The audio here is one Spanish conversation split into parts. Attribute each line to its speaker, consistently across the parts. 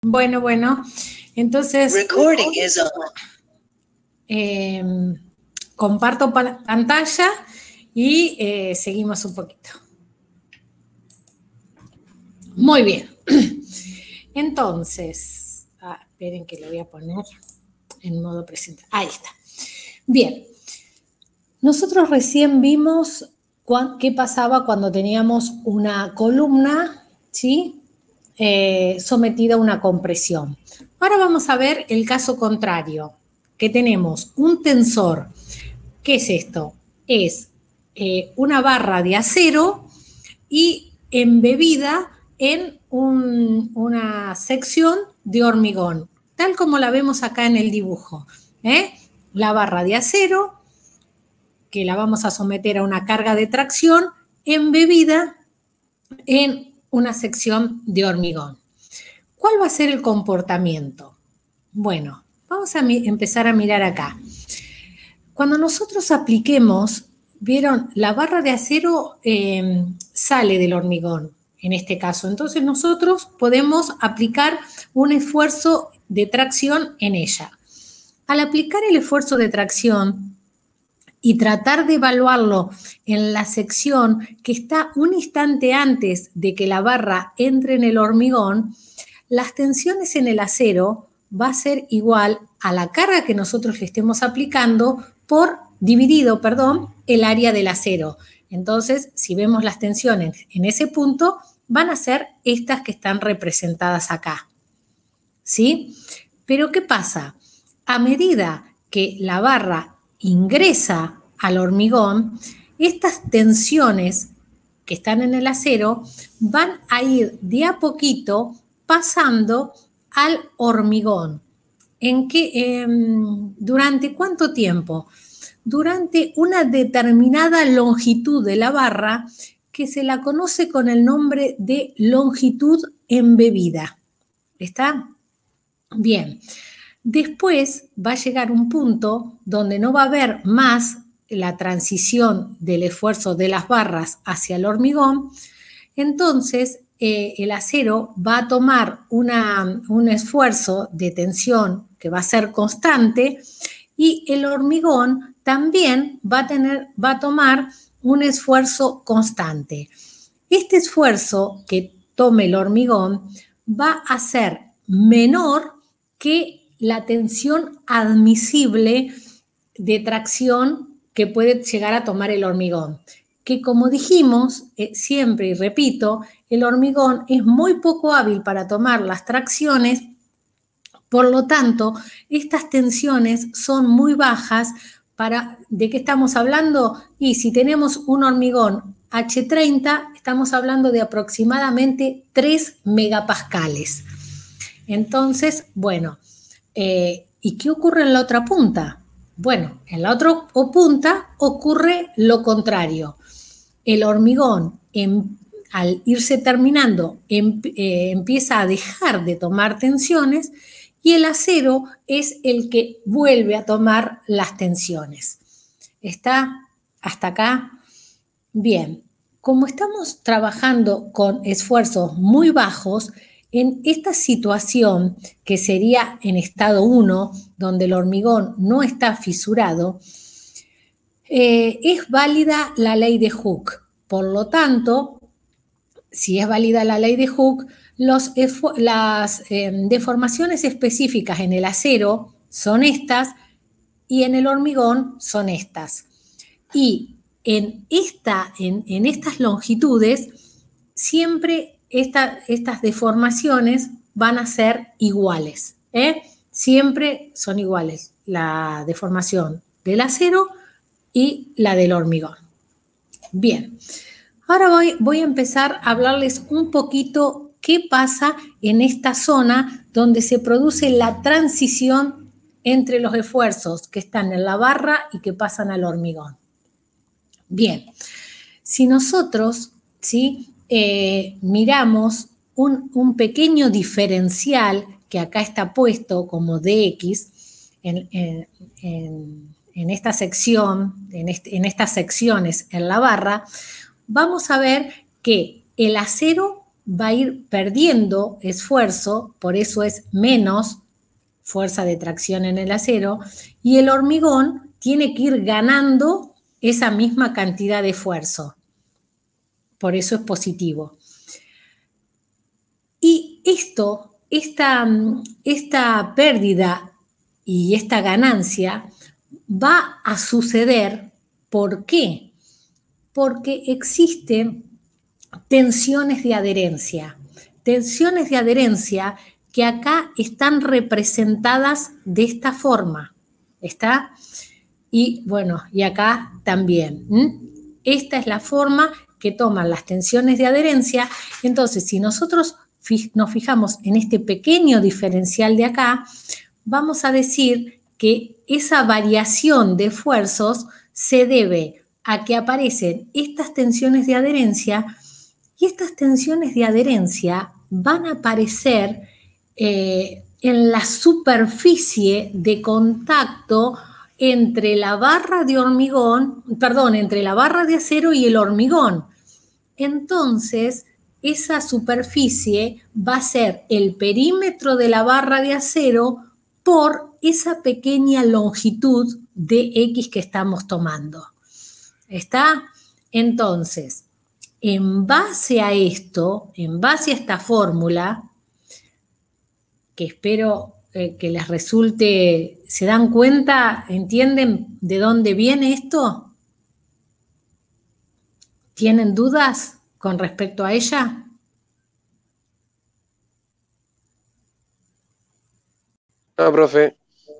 Speaker 1: Bueno, entonces
Speaker 2: Recording is on.
Speaker 1: Comparto pantalla y seguimos un poquito. Muy bien. Entonces, esperen que lo voy a poner en modo presentación. Ahí está. Bien. Nosotros recién vimos qué pasaba cuando teníamos una columna, ¿sí? Sometida a una compresión. Ahora vamos a ver el caso contrario, que tenemos un tensor. ¿Qué es esto? Es una barra de acero y embebida en una sección de hormigón, tal como la vemos acá en el dibujo. La barra de acero, que la vamos a someter a una carga de tracción, embebida en una sección de hormigón. ¿Cuál va a ser el comportamiento? Bueno, vamos a empezar a mirar acá. Cuando nosotros apliquemos, vieron, la barra de acero sale del hormigón, en este caso. Entonces nosotros podemos aplicar un esfuerzo de tracción en ella. Al aplicar el esfuerzo de tracción y tratar de evaluarlo en la sección que está un instante antes de que la barra entre en el hormigón, las tensiones en el acero va a ser igual a la carga que nosotros le estemos aplicando dividido el área del acero. Entonces, si vemos las tensiones en ese punto, van a ser estas que están representadas acá. ¿Sí? Pero ¿qué pasa? A medida que la barra ingresa al hormigón, estas tensiones que están en el acero van a ir de a poquito pasando al hormigón. ¿Durante cuánto tiempo? Durante una determinada longitud de la barra que se la conoce con el nombre de longitud embebida. ¿Está? Bien. Después va a llegar un punto donde no va a haber más la transición del esfuerzo de las barras hacia el hormigón. Entonces, el acero va a tomar un esfuerzo de tensión que va a ser constante y el hormigón también va a tomar un esfuerzo constante. Este esfuerzo que tome el hormigón va a ser menor que la tensión admisible de tracción que puede llegar a tomar el hormigón. Que como dijimos siempre y repito, el hormigón es muy poco hábil para tomar las tracciones, por lo tanto, estas tensiones son muy bajas. ¿De qué estamos hablando? Y si tenemos un hormigón H30, estamos hablando de aproximadamente 3 megapascales. Entonces, bueno, ¿y qué ocurre en la otra punta? Bueno, en la otra punta ocurre lo contrario. El hormigón, al irse terminando, empieza a dejar de tomar tensiones y el acero es el que vuelve a tomar las tensiones. ¿Está hasta acá? Bien, como estamos trabajando con esfuerzos muy bajos, en esta situación, que sería en estado 1, donde el hormigón no está fisurado, es válida la ley de Hooke. Por lo tanto, si es válida la ley de Hooke, las deformaciones específicas en el acero son estas y en el hormigón son estas. Y en estas longitudes, siempre estas deformaciones van a ser iguales. Siempre son iguales la deformación del acero y la del hormigón. Bien, ahora voy a empezar a hablarles un poquito qué pasa en esta zona donde se produce la transición entre los esfuerzos que están en la barra y que pasan al hormigón. Bien, si nosotros miramos un pequeño diferencial que acá está puesto como dx en esta sección, en estas secciones en la barra, vamos a ver que el acero va a ir perdiendo esfuerzo, por eso es menos fuerza de tracción en el acero, y el hormigón tiene que ir ganando esa misma cantidad de esfuerzo. Por eso es positivo. Y esta pérdida y esta ganancia va a suceder, ¿por qué? Porque existen tensiones de adherencia. Tensiones de adherencia que acá están representadas de esta forma. ¿Está? Y bueno, y acá también. Esta es la forma que toman las tensiones de adherencia. Entonces, si nosotros nos fijamos en este pequeño diferencial de acá, vamos a decir que esa variación de esfuerzos se debe a que aparecen estas tensiones de adherencia, y estas tensiones de adherencia van a aparecer en la superficie de contacto entre la barra de hormigón, perdón, entre la barra de acero y el hormigón. Entonces, esa superficie va a ser el perímetro de la barra de acero por esa pequeña longitud de X que estamos tomando. ¿Está? Entonces, en base a esto, en base a esta fórmula, que espero que les resulte, ¿se dan cuenta? ¿Entienden de dónde viene esto? ¿Tienen dudas con respecto a ella?
Speaker 2: No, profe.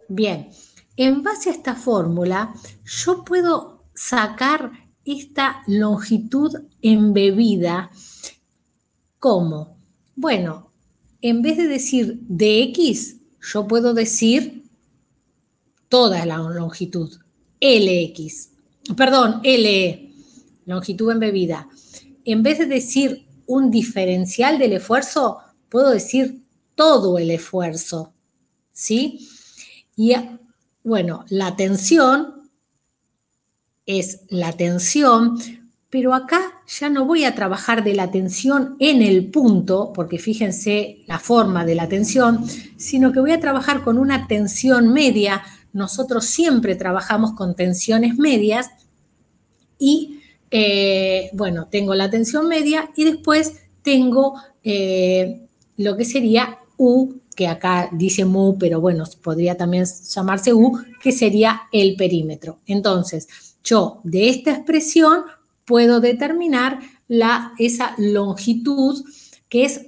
Speaker 1: Bien, en base a esta fórmula, yo puedo sacar esta longitud embebida. ¿Cómo? Bueno, en vez de decir dx, yo puedo decir toda la longitud, Lx, perdón, LE, longitud embebida. En vez de decir un diferencial del esfuerzo, puedo decir todo el esfuerzo, ¿sí? Y bueno, la tensión es la tensión, pero acá ya no voy a trabajar de la tensión en el punto, porque fíjense la forma de la tensión, sino que voy a trabajar con una tensión media. Nosotros siempre trabajamos con tensiones medias y, bueno, tengo la tensión media y después tengo lo que sería U, que acá dice mu, pero bueno, podría también llamarse U, que sería el perímetro. Entonces, yo de esta expresión puedo determinar esa longitud, que es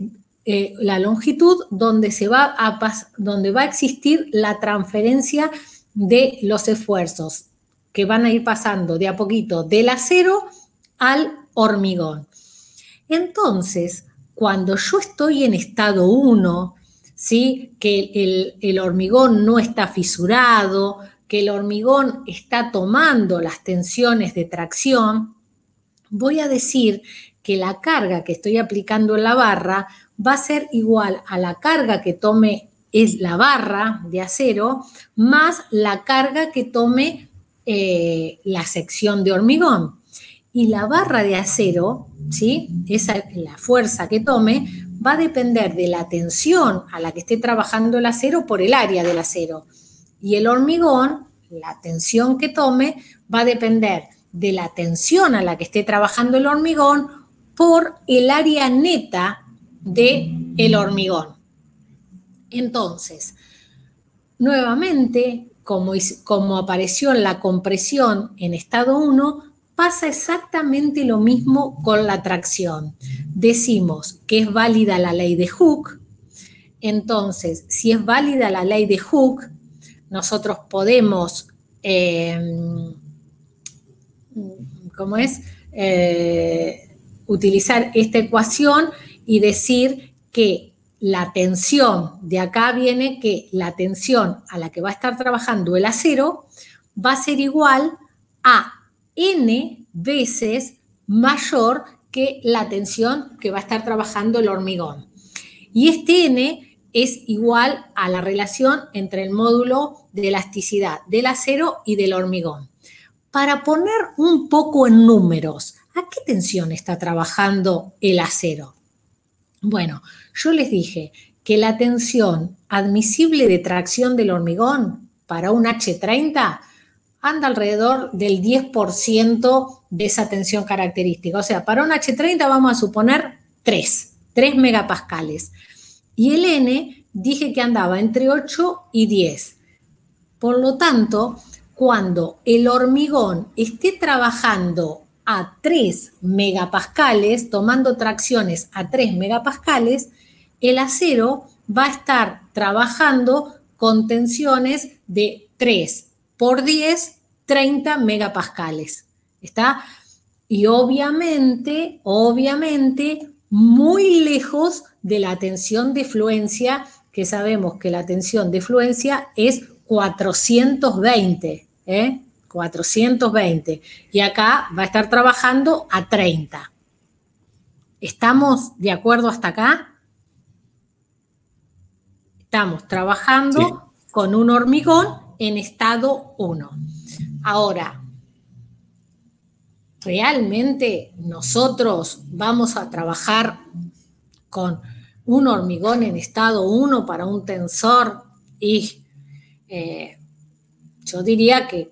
Speaker 1: la longitud donde va a existir la transferencia de los esfuerzos, que van a ir pasando de a poquito del acero al hormigón. Entonces, cuando yo estoy en estado 1, ¿sí? Que el hormigón no está fisurado, que el hormigón está tomando las tensiones de tracción, voy a decir que la carga que estoy aplicando en la barra va a ser igual a la carga que tome es la barra de acero más la carga que tome la sección de hormigón. Y la barra de acero, ¿sí? La fuerza que tome va a depender de la tensión a la que esté trabajando el acero por el área del acero. Y el hormigón, la tensión que tome, va a depender de la tensión a la que esté trabajando el hormigón por el área neta del hormigón. Entonces, nuevamente, como apareció en la compresión en estado 1, pasa exactamente lo mismo con la tracción. Decimos que es válida la ley de Hooke. Entonces, si es válida la ley de Hooke, nosotros podemos, utilizar esta ecuación y decir que la tensión, de acá viene que la tensión a la que va a estar trabajando el acero va a ser igual a N veces mayor que la tensión que va a estar trabajando el hormigón. Y este N es igual a la relación entre el módulo de elasticidad del acero y del hormigón. Para poner un poco en números, ¿a qué tensión está trabajando el acero? Bueno, yo les dije que la tensión admisible de tracción del hormigón para un H30 anda alrededor del 10% de esa tensión característica. O sea, para un H30 vamos a suponer 3 megapascales. Y el N dije que andaba entre 8 y 10. Por lo tanto, cuando el hormigón esté trabajando a 3 megapascales, tomando tracciones a 3 megapascales, el acero va a estar trabajando con tensiones de 3 por 10, 30 megapascales. ¿Está? Y obviamente, muy lejos de la tensión de fluencia, que sabemos que la tensión de fluencia es 420, 420. Y acá va a estar trabajando a 30. ¿Estamos de acuerdo hasta acá? Estamos trabajando con un hormigón en estado 1. Ahora, ¿realmente nosotros vamos a trabajar con un hormigón en estado 1 para un tensor? Y yo diría que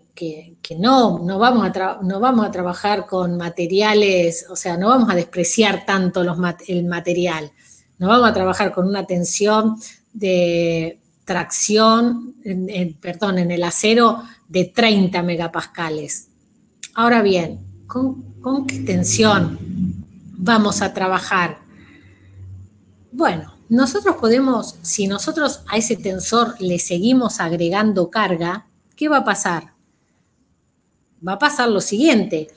Speaker 1: no vamos a trabajar con materiales, o sea, no vamos a despreciar tanto el material. No vamos a trabajar con una tensión de tracción, en el acero de 30 megapascales. Ahora bien, ¿con qué tensión vamos a trabajar? Bueno, nosotros podemos, si nosotros a ese tensor le seguimos agregando carga, ¿qué va a pasar? Va a pasar lo siguiente: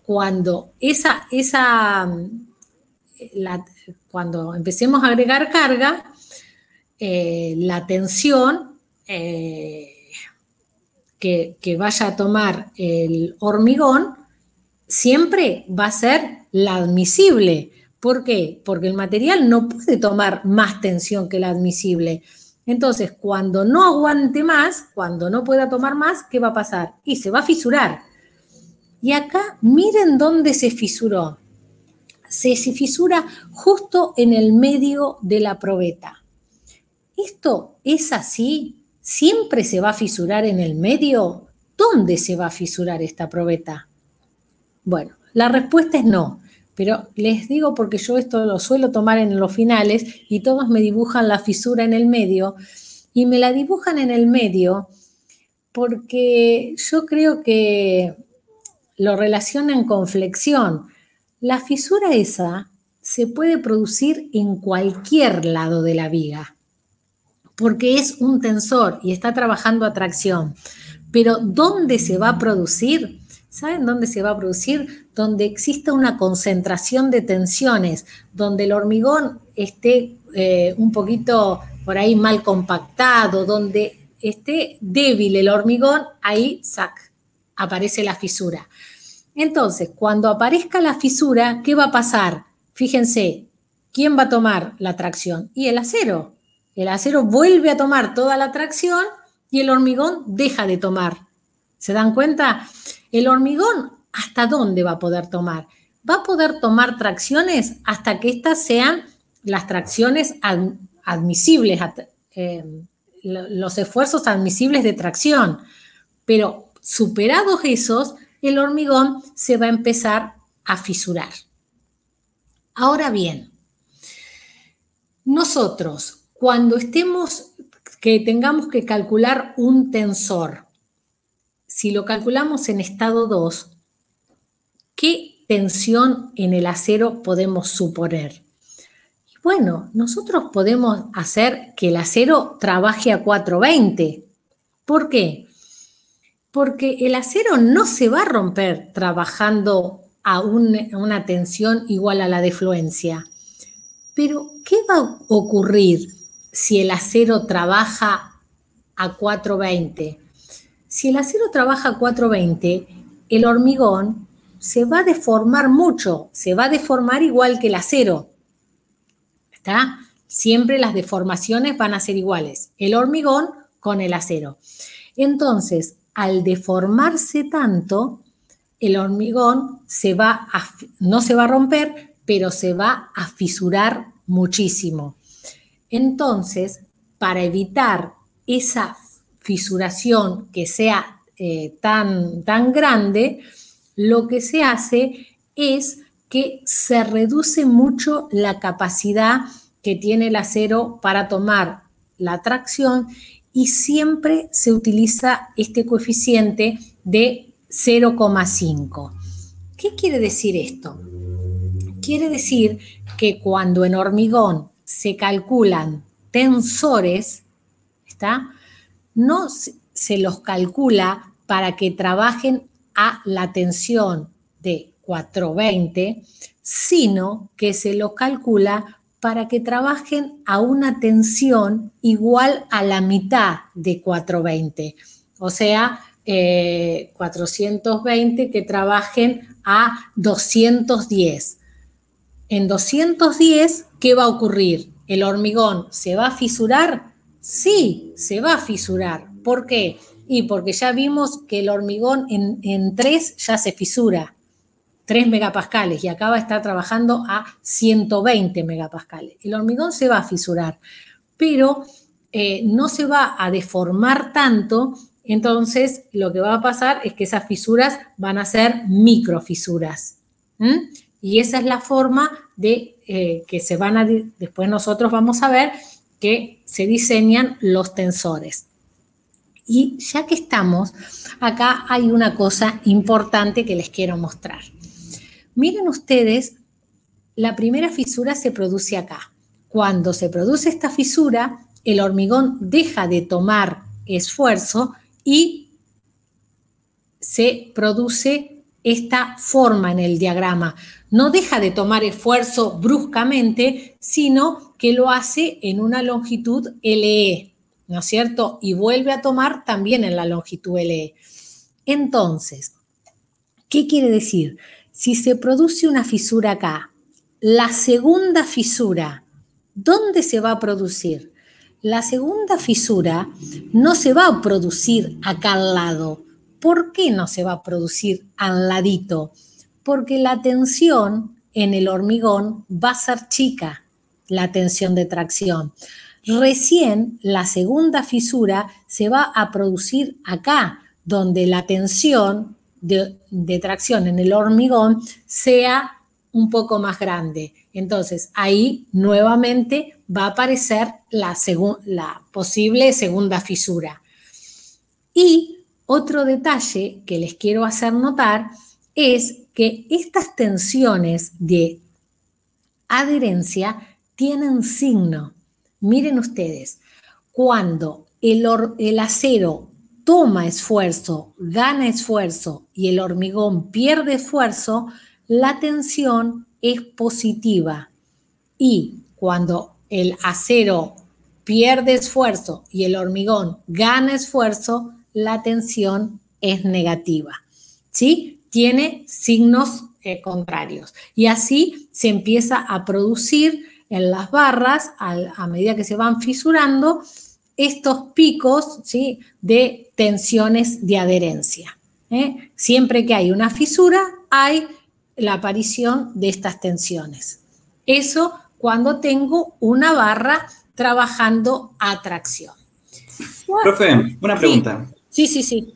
Speaker 1: cuando cuando empecemos a agregar carga, la tensión que vaya a tomar el hormigón siempre va a ser la admisible. ¿Por qué? Porque el material no puede tomar más tensión que la admisible. Entonces, cuando no aguante más, cuando no pueda tomar más, ¿qué va a pasar? Y se va a fisurar. Y acá miren dónde se fisuró. Se fisura justo en el medio de la probeta. ¿Esto es así? ¿Siempre se va a fisurar en el medio? ¿Dónde se va a fisurar esta probeta? Bueno, la respuesta es no, pero les digo porque yo esto lo suelo tomar en los finales y todos me dibujan la fisura en el medio, y me la dibujan en el medio porque yo creo que lo relacionan con flexión. La fisura esa se puede producir en cualquier lado de la viga, porque es un tensor y está trabajando a tracción. Pero ¿dónde se va a producir? ¿Saben dónde se va a producir? Donde exista una concentración de tensiones, donde el hormigón esté un poquito por ahí mal compactado, donde esté débil el hormigón, ahí aparece la fisura. Entonces, cuando aparezca la fisura, ¿qué va a pasar? Fíjense, ¿quién va a tomar la tracción? Y el acero. El acero vuelve a tomar toda la tracción y el hormigón deja de tomar. ¿Se dan cuenta? El hormigón, ¿hasta dónde va a poder tomar? Va a poder tomar tracciones hasta que estas sean las tracciones admisibles, los esfuerzos admisibles de tracción. Pero superados esos, el hormigón se va a empezar a fisurar. Ahora bien, nosotros, cuando tengamos que calcular un tensor, si lo calculamos en estado 2, ¿qué tensión en el acero podemos suponer? Y bueno, nosotros podemos hacer que el acero trabaje a 420. ¿Por qué? Porque el acero no se va a romper trabajando a una tensión igual a la de fluencia. Pero, ¿qué va a ocurrir si el acero trabaja a 420? Si el acero trabaja a 420, el hormigón se va a deformar mucho, se va a deformar igual que el acero. ¿Está? Siempre las deformaciones van a ser iguales, el hormigón con el acero. Entonces, al deformarse tanto, el hormigón no se va a romper, pero se va a fisurar muchísimo. Entonces, para evitar esa fisuración que sea tan grande, lo que se hace es que se reduce mucho la capacidad que tiene el acero para tomar la tracción y siempre se utiliza este coeficiente de 0,5. ¿Qué quiere decir esto? Quiere decir que cuando en hormigón se calculan tensores, ¿está? No se los calcula para que trabajen a la tensión de 420, sino que se los calcula para que trabajen a una tensión igual a la mitad de 420. O sea, 420 que trabajen a 210. En 210, ¿qué va a ocurrir? ¿El hormigón se va a fisurar? Sí, se va a fisurar. ¿Por qué? Y porque ya vimos que el hormigón en 3 ya se fisura, 3 megapascales, y acá va a estar trabajando a 120 megapascales. El hormigón se va a fisurar, pero no se va a deformar tanto, entonces lo que va a pasar es que esas fisuras van a ser microfisuras. Y esa es la forma de que se van a, después nosotros vamos a ver que se diseñan los tensores. Y ya que estamos, acá hay una cosa importante que les quiero mostrar. Miren ustedes, la primera fisura se produce acá. Cuando se produce esta fisura, el hormigón deja de tomar esfuerzo y se produce esta forma en el diagrama. No deja de tomar esfuerzo bruscamente, sino que lo hace en una longitud LE, ¿no es cierto? Y vuelve a tomar también en la longitud LE. Entonces, ¿qué quiere decir? Si se produce una fisura acá, la segunda fisura, ¿dónde se va a producir? La segunda fisura no se va a producir acá al lado. ¿Por qué no se va a producir al ladito? Porque la tensión en el hormigón va a ser chica, la tensión de tracción. Recién la segunda fisura se va a producir acá, donde la tensión de tracción en el hormigón sea un poco más grande. Entonces, ahí nuevamente va a aparecer la posible segunda fisura. Y otro detalle que les quiero hacer notar es que estas tensiones de adherencia tienen signo. Miren ustedes, cuando el acero toma esfuerzo, gana esfuerzo y el hormigón pierde esfuerzo, la tensión es positiva. Y cuando el acero pierde esfuerzo y el hormigón gana esfuerzo, la tensión es negativa. ¿Sí? Tiene signos contrarios. Y así se empieza a producir en las barras, a medida que se van fisurando, estos picos, ¿sí?, de tensiones de adherencia. Siempre que hay una fisura, hay la aparición de estas tensiones. Eso cuando tengo una barra trabajando a tracción.
Speaker 3: Profe, una pregunta.
Speaker 1: Sí.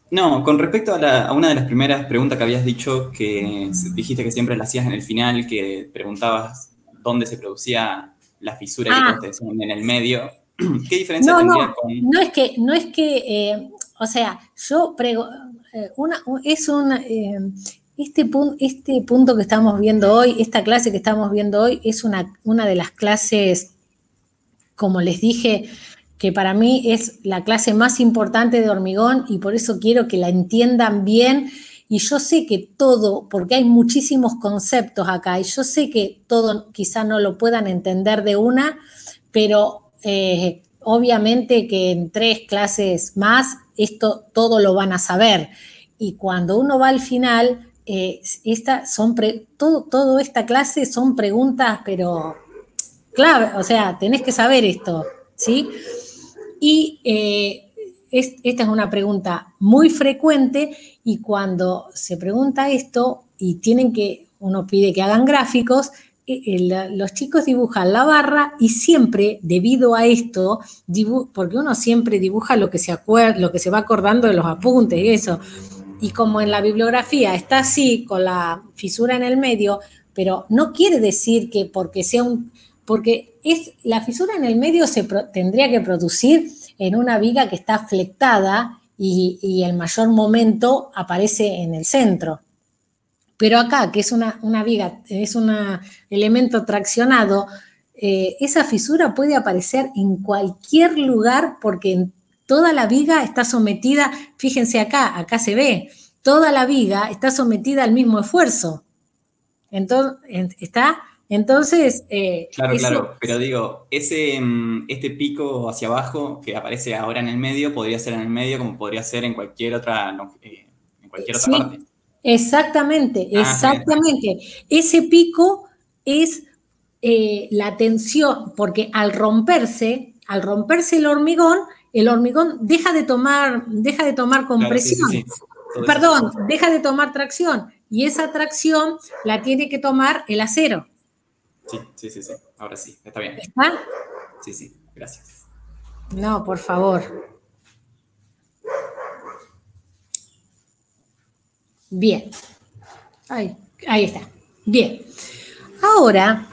Speaker 3: No, con respecto a una de las primeras preguntas que habías dicho, que dijiste que siempre la hacías en el final, que preguntabas dónde se producía la fisura que todos te decían en el medio. ¿Qué diferencia tendría con...?
Speaker 1: No es que o sea, yo este punto que estamos viendo hoy, esta clase que estamos viendo hoy, es una de las clases, como les dije, que para mí es la clase más importante de hormigón y por eso quiero que la entiendan bien. Y yo sé que todo, porque hay muchísimos conceptos acá, y yo sé que todo quizá no lo puedan entender de una, pero obviamente que en 3 clases más esto todo lo van a saber. Y cuando uno va al final, toda esta clase son preguntas, pero clave, o sea, tenés que saber esto, ¿sí? Y esta es una pregunta muy frecuente y cuando se pregunta esto y uno pide que hagan gráficos, los chicos dibujan la barra y siempre, debido a esto, porque uno siempre dibuja lo que se va acordando de los apuntes y eso, y como en la bibliografía está así, con la fisura en el medio, pero no quiere decir que porque la fisura en el medio tendría que producir en una viga que está flectada y el mayor momento aparece en el centro. Pero acá, que es una viga, es un elemento traccionado, esa fisura puede aparecer en cualquier lugar porque en toda la viga está sometida, fíjense acá se ve, toda la viga está sometida al mismo esfuerzo. Entonces,
Speaker 3: claro, pero digo, este pico hacia abajo que aparece ahora en el medio, podría ser en el medio como podría ser en cualquier otra parte.
Speaker 1: Exactamente. Ese pico es la tensión, porque al romperse el hormigón deja de tomar compresión.
Speaker 3: Sí.
Speaker 1: Perdón, deja de tomar tracción. Y esa tracción la tiene que tomar el acero.
Speaker 3: Sí. Ahora sí, está bien.
Speaker 1: ¿Está?
Speaker 3: Sí, gracias.
Speaker 1: No, por favor. Bien. Ahí está. Bien. Ahora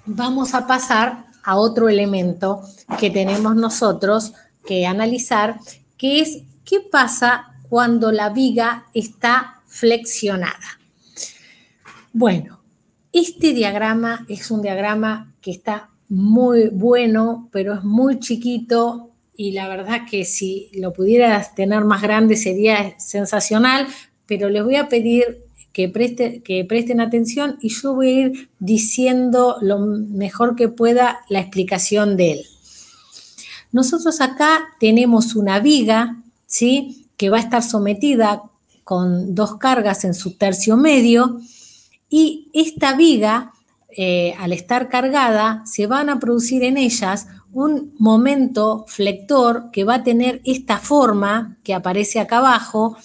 Speaker 1: vamos a pasar a otro elemento que tenemos nosotros que analizar, que es qué pasa cuando la viga está flexionada. Bueno, este diagrama es un diagrama que está muy bueno, pero es muy chiquito y la verdad que si lo pudieras tener más grande sería sensacional, pero les voy a pedir que presten atención y yo voy a ir diciendo lo mejor que pueda la explicación de él. Nosotros acá tenemos una viga, ¿sí?, que va a estar sometida con 2 cargas en su tercio medio y esta viga, al estar cargada, se van a producir en ellas un momento flector que va a tener esta forma que aparece acá abajo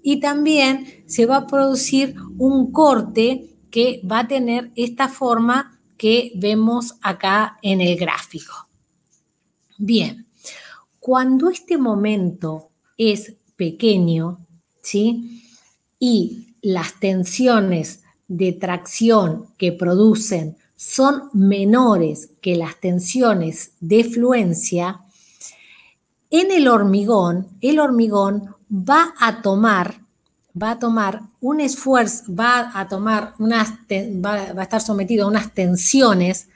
Speaker 1: y también se va a producir un corte que va a tener esta forma que vemos acá en el gráfico. Bien, cuando este momento es pequeño, ¿sí?, y las tensiones de tracción que producen son menores que las tensiones de fluencia, en el hormigón va a tomar un esfuerzo, va a estar sometido a unas tensiones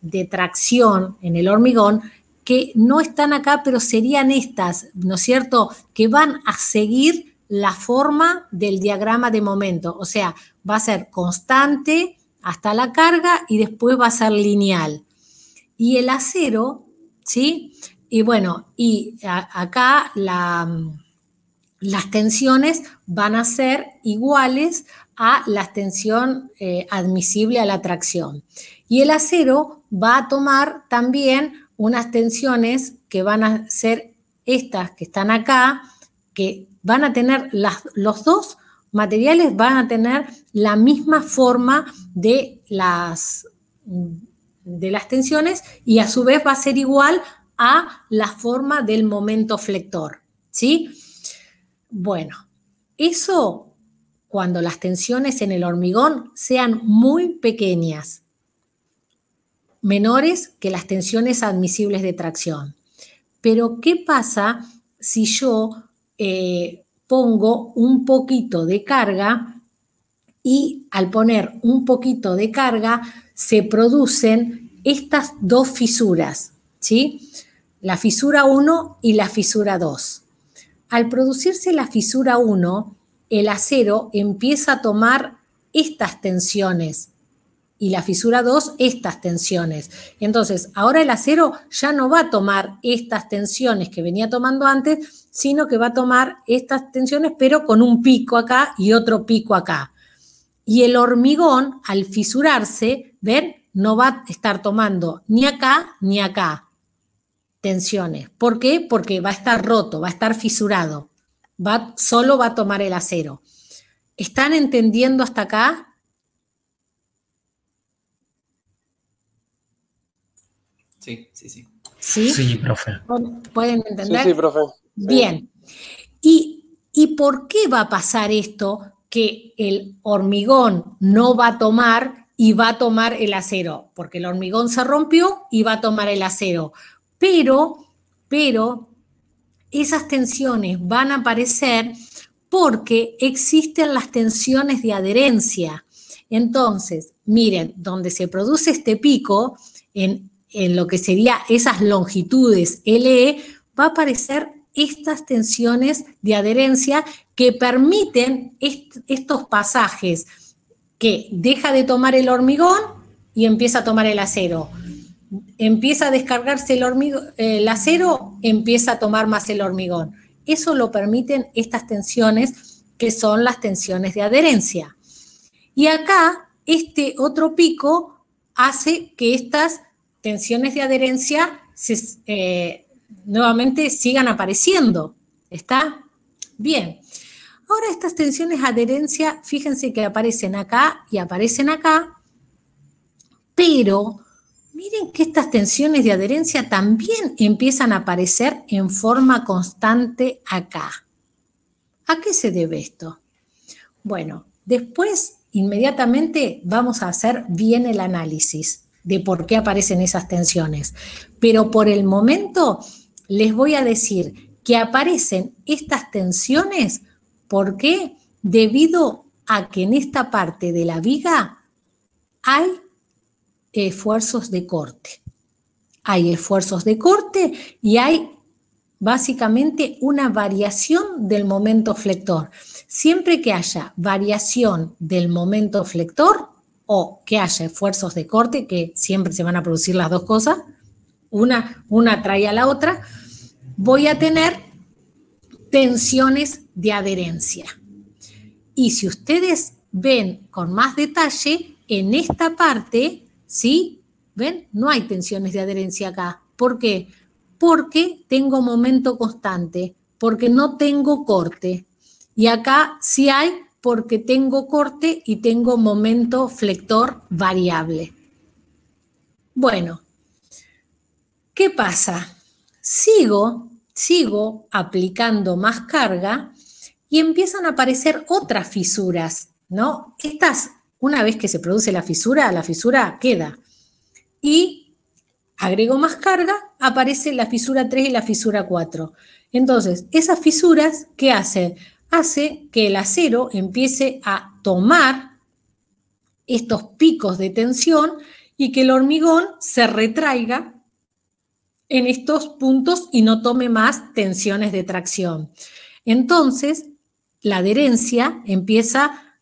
Speaker 1: de tracción en el hormigón que no están acá, pero serían estas, ¿no es cierto?, que van a seguir la forma del diagrama de momento. O sea, va a ser constante hasta la carga y después va a ser lineal. Y el acero, ¿sí? Y bueno, acá las tensiones van a ser iguales a la tensión admisible a la tracción. Y el acero va a tomar también unas tensiones que van a ser estas que están acá, que van a tener, los dos materiales van a tener la misma forma de las tensiones y a su vez va a ser igual a la forma del momento flector, ¿sí? Bueno, eso cuando las tensiones en el hormigón sean muy pequeñas, menores que las tensiones admisibles de tracción. Pero, ¿qué pasa si yo pongo un poquito de carga y al poner un poquito de carga se producen estas 2 fisuras, ¿sí? La fisura 1 y la fisura 2. Al producirse la fisura 1, el acero empieza a tomar estas tensiones y la fisura 2 estas tensiones. Entonces, ahora el acero ya no va a tomar estas tensiones que venía tomando antes, sino que va a tomar estas tensiones, pero con un pico acá y otro pico acá. Y el hormigón, al fisurarse, ¿ven?, no va a estar tomando ni acá tensiones. ¿Por qué? Porque va a estar roto, va a estar fisurado. Solo va a tomar el acero. ¿Están entendiendo hasta acá?
Speaker 3: Sí, sí, sí.
Speaker 1: ¿Sí?
Speaker 4: Sí, profe.
Speaker 1: ¿Pueden entender?
Speaker 2: Sí, profe.
Speaker 1: Bien. ¿Y por qué va a pasar esto que el hormigón no va a tomar y va a tomar el acero? Porque el hormigón se rompió y va a tomar el acero. Pero esas tensiones van a aparecer porque existen las tensiones de adherencia. Entonces, miren, donde se produce este pico, en lo que sería esas longitudes LE, va a aparecer estas tensiones de adherencia que permiten estos pasajes que deja de tomar el hormigón y empieza a tomar el acero. Empieza a descargarse el acero, empieza a tomar más el hormigón. Eso lo permiten estas tensiones que son las tensiones de adherencia. Y acá, este otro pico hace que estas tensiones de adherencia nuevamente sigan apareciendo. ¿Está? Bien. Ahora estas tensiones de adherencia, fíjense que aparecen acá y aparecen acá, pero miren que estas tensiones de adherencia también empiezan a aparecer en forma constante acá. ¿A qué se debe esto? Bueno, después inmediatamente vamos a hacer bien el análisis de por qué aparecen esas tensiones. Pero por el momento les voy a decir que aparecen estas tensiones, ¿por qué? Debido a que en esta parte de la viga hay esfuerzos de corte. Hay esfuerzos de corte y hay básicamente una variación del momento flector. Siempre que haya variación del momento flector o que haya esfuerzos de corte, que siempre se van a producir las dos cosas, una trae a la otra, voy a tener tensiones de adherencia. Y si ustedes ven con más detalle, en esta parte, ¿sí? ¿Ven? No hay tensiones de adherencia acá. ¿Por qué? Porque tengo momento constante, porque no tengo corte. Y acá sí hay porque tengo corte y tengo momento flector variable. Bueno, ¿qué pasa? Sigo aplicando más carga y empiezan a aparecer otras fisuras, ¿no? Estas, una vez que se produce la fisura queda. Y agrego más carga, aparece la fisura 3 y la fisura 4. Entonces, esas fisuras, ¿qué hacen? Hace que el acero empiece a tomar estos picos de tensión y que el hormigón se retraiga en estos puntos y no tome más tensiones de tracción. Entonces, la adherencia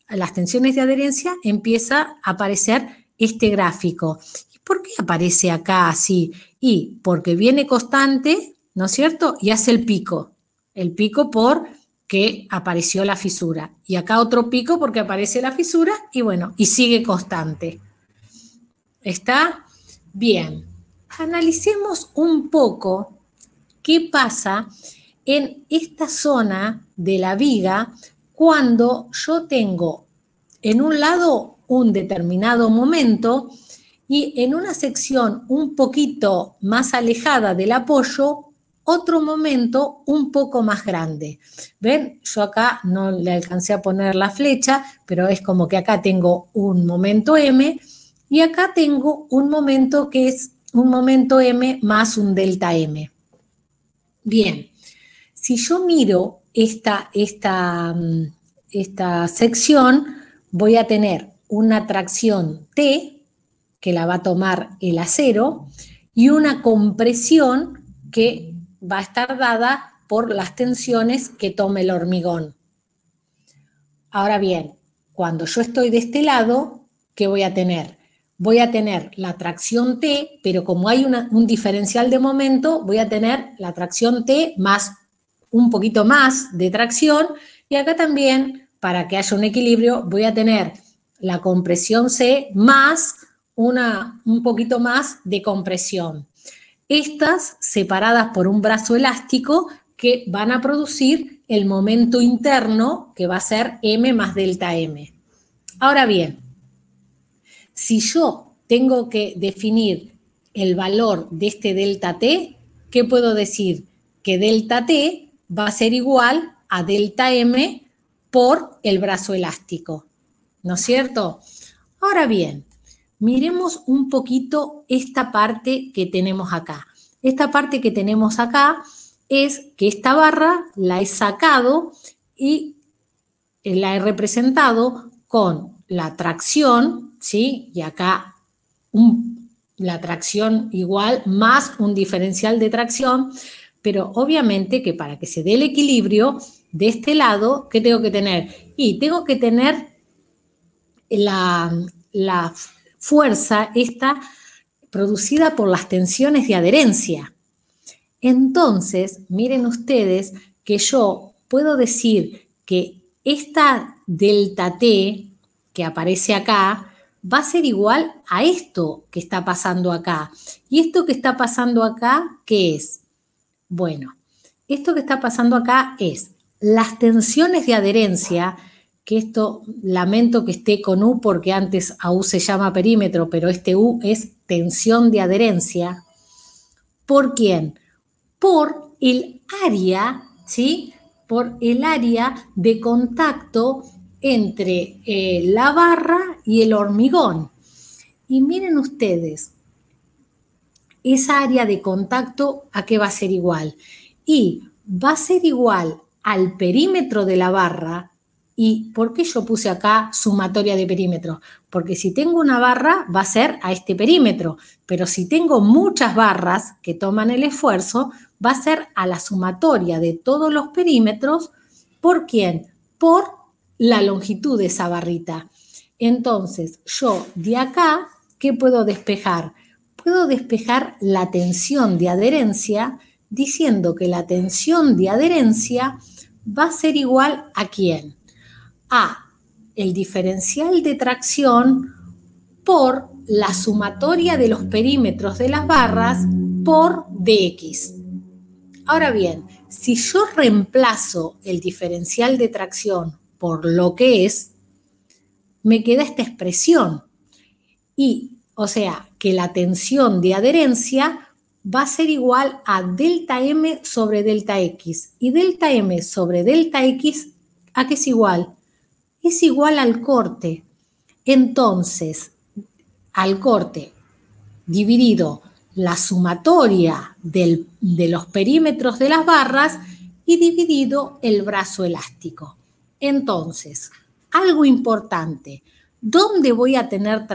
Speaker 1: las tensiones de adherencia empieza a aparecer este gráfico. ¿Por qué aparece acá así? Y porque viene constante, ¿no es cierto? Y hace el pico porque apareció la fisura. Y acá otro pico porque aparece la fisura y bueno, y sigue constante. ¿Está? Bien. Analicemos un poco qué pasa en esta zona de la viga cuando yo tengo en un lado un determinado momento y en una sección un poquito más alejada del apoyo, otro momento un poco más grande. ¿Ven? Yo acá no le alcancé a poner la flecha, pero es como que acá tengo un momento M y acá tengo un momento que es un momento M más un delta M. Bien, si yo miro esta sección, voy a tener una tracción T, que la va a tomar el acero, y una compresión que va a estar dada por las tensiones que tome el hormigón. Ahora bien, cuando yo estoy de este lado, ¿qué voy a tener? Voy a tener la tracción T, pero como hay un diferencial de momento, voy a tener la tracción T más un poquito más de tracción, y acá también, para que haya un equilibrio, voy a tener la compresión C más un poquito más de compresión. Estas separadas por un brazo elástico que van a producir el momento interno que va a ser M más delta M. Ahora bien, si yo tengo que definir el valor de este delta T, ¿qué puedo decir? Que delta T va a ser igual a delta M por el brazo elástico, ¿no es cierto? Ahora bien, miremos un poquito esta parte que tenemos acá. Esta parte que tenemos acá es que esta barra la he sacado y la he representado con la tracción, ¿sí? Y acá la tracción igual más un diferencial de tracción, pero obviamente que para que se dé el equilibrio de este lado, ¿qué tengo que tener? Y tengo que tener la fuerza esta producida por las tensiones de adherencia. Entonces, miren ustedes que yo puedo decir que esta delta T que aparece acá va a ser igual a esto que está pasando acá. ¿Y esto que está pasando acá qué es? Bueno, esto que está pasando acá es las tensiones de adherencia, que esto lamento que esté con U porque antes a U se llama perímetro, pero este U es tensión de adherencia. ¿Por quién? Por el área, ¿sí? Por el área de contacto entre la barra y el hormigón. Y miren ustedes, esa área de contacto, ¿a qué va a ser igual? Y va a ser igual al perímetro de la barra. ¿Y por qué yo puse acá sumatoria de perímetros? Porque si tengo una barra va a ser a este perímetro, pero si tengo muchas barras que toman el esfuerzo, va a ser a la sumatoria de todos los perímetros. ¿Por quién? Por la longitud de esa barrita. Entonces, yo de acá, ¿qué puedo despejar? Puedo despejar la tensión de adherencia diciendo que la tensión de adherencia va a ser igual ¿a quién? A el diferencial de tracción por la sumatoria de los perímetros de las barras por dx. Ahora bien, si yo reemplazo el diferencial de tracción por lo que es, me queda esta expresión. Y, o sea, que la tensión de adherencia va a ser igual a delta M sobre delta X. Y delta M sobre delta X, ¿a qué es igual? Es igual al corte. Entonces, al corte dividido la sumatoria de los perímetros de las barras y dividido el brazo elástico. Entonces, algo importante, ¿dónde voy a tener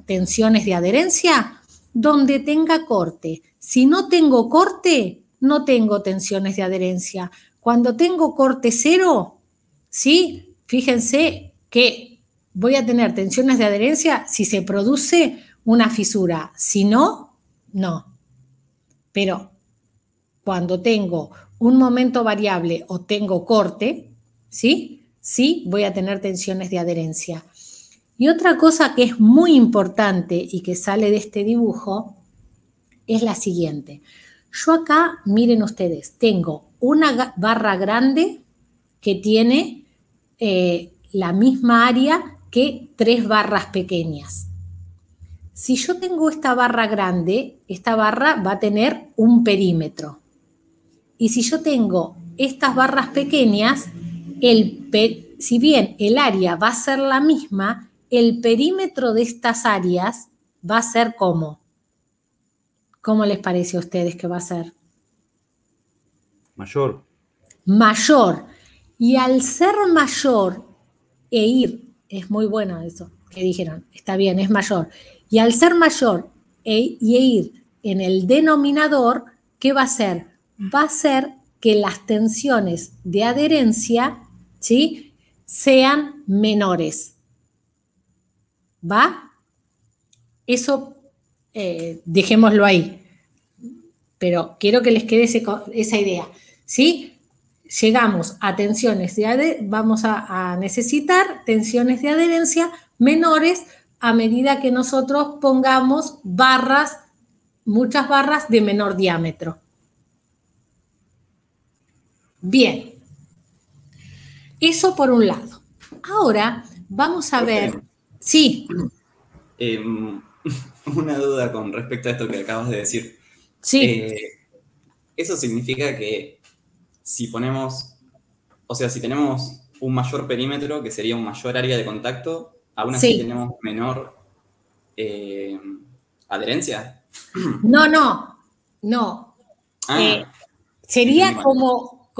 Speaker 1: tensiones de adherencia? Donde tenga corte. Si no tengo corte, no tengo tensiones de adherencia. Cuando tengo corte cero, ¿sí? Fíjense que voy a tener tensiones de adherencia si se produce una fisura. Si no, no. Pero cuando tengo un momento variable o tengo corte, ¿sí? Sí voy a tener tensiones de adherencia. Y otra cosa que es muy importante y que sale de este dibujo es la siguiente. Yo acá, miren ustedes, tengo una barra grande que tiene la misma área que 3 barras pequeñas. Si yo tengo esta barra grande, esta barra va a tener un perímetro. Y si yo tengo estas barras pequeñas, si bien el área va a ser la misma, el perímetro de estas áreas va a ser ¿cómo? ¿Cómo les parece a ustedes que va a ser?
Speaker 4: Mayor.
Speaker 1: Mayor. Y al ser mayor e ir, es muy bueno eso que dijeron, está bien, es mayor. Y al ser mayor e ir en el denominador, ¿qué va a ser? Va a ser que las tensiones de adherencia, ¿sí?, sean menores. ¿Va? Eso dejémoslo ahí. Pero quiero que les quede esa idea. ¿Sí? Llegamos a tensiones vamos a necesitar tensiones de adherencia menores a medida que nosotros pongamos barras, muchas barras de menor diámetro. Bien. Eso por un lado. Ahora vamos a ver. Sí.
Speaker 3: Una duda con respecto a esto que acabas de decir.
Speaker 1: Sí.
Speaker 3: Eso significa que si ponemos, o sea, si tenemos un mayor perímetro, que sería un mayor área de contacto, aún así
Speaker 1: Sí.
Speaker 3: tenemos menor adherencia.
Speaker 1: No.
Speaker 3: Ah,
Speaker 1: Sería
Speaker 3: entendí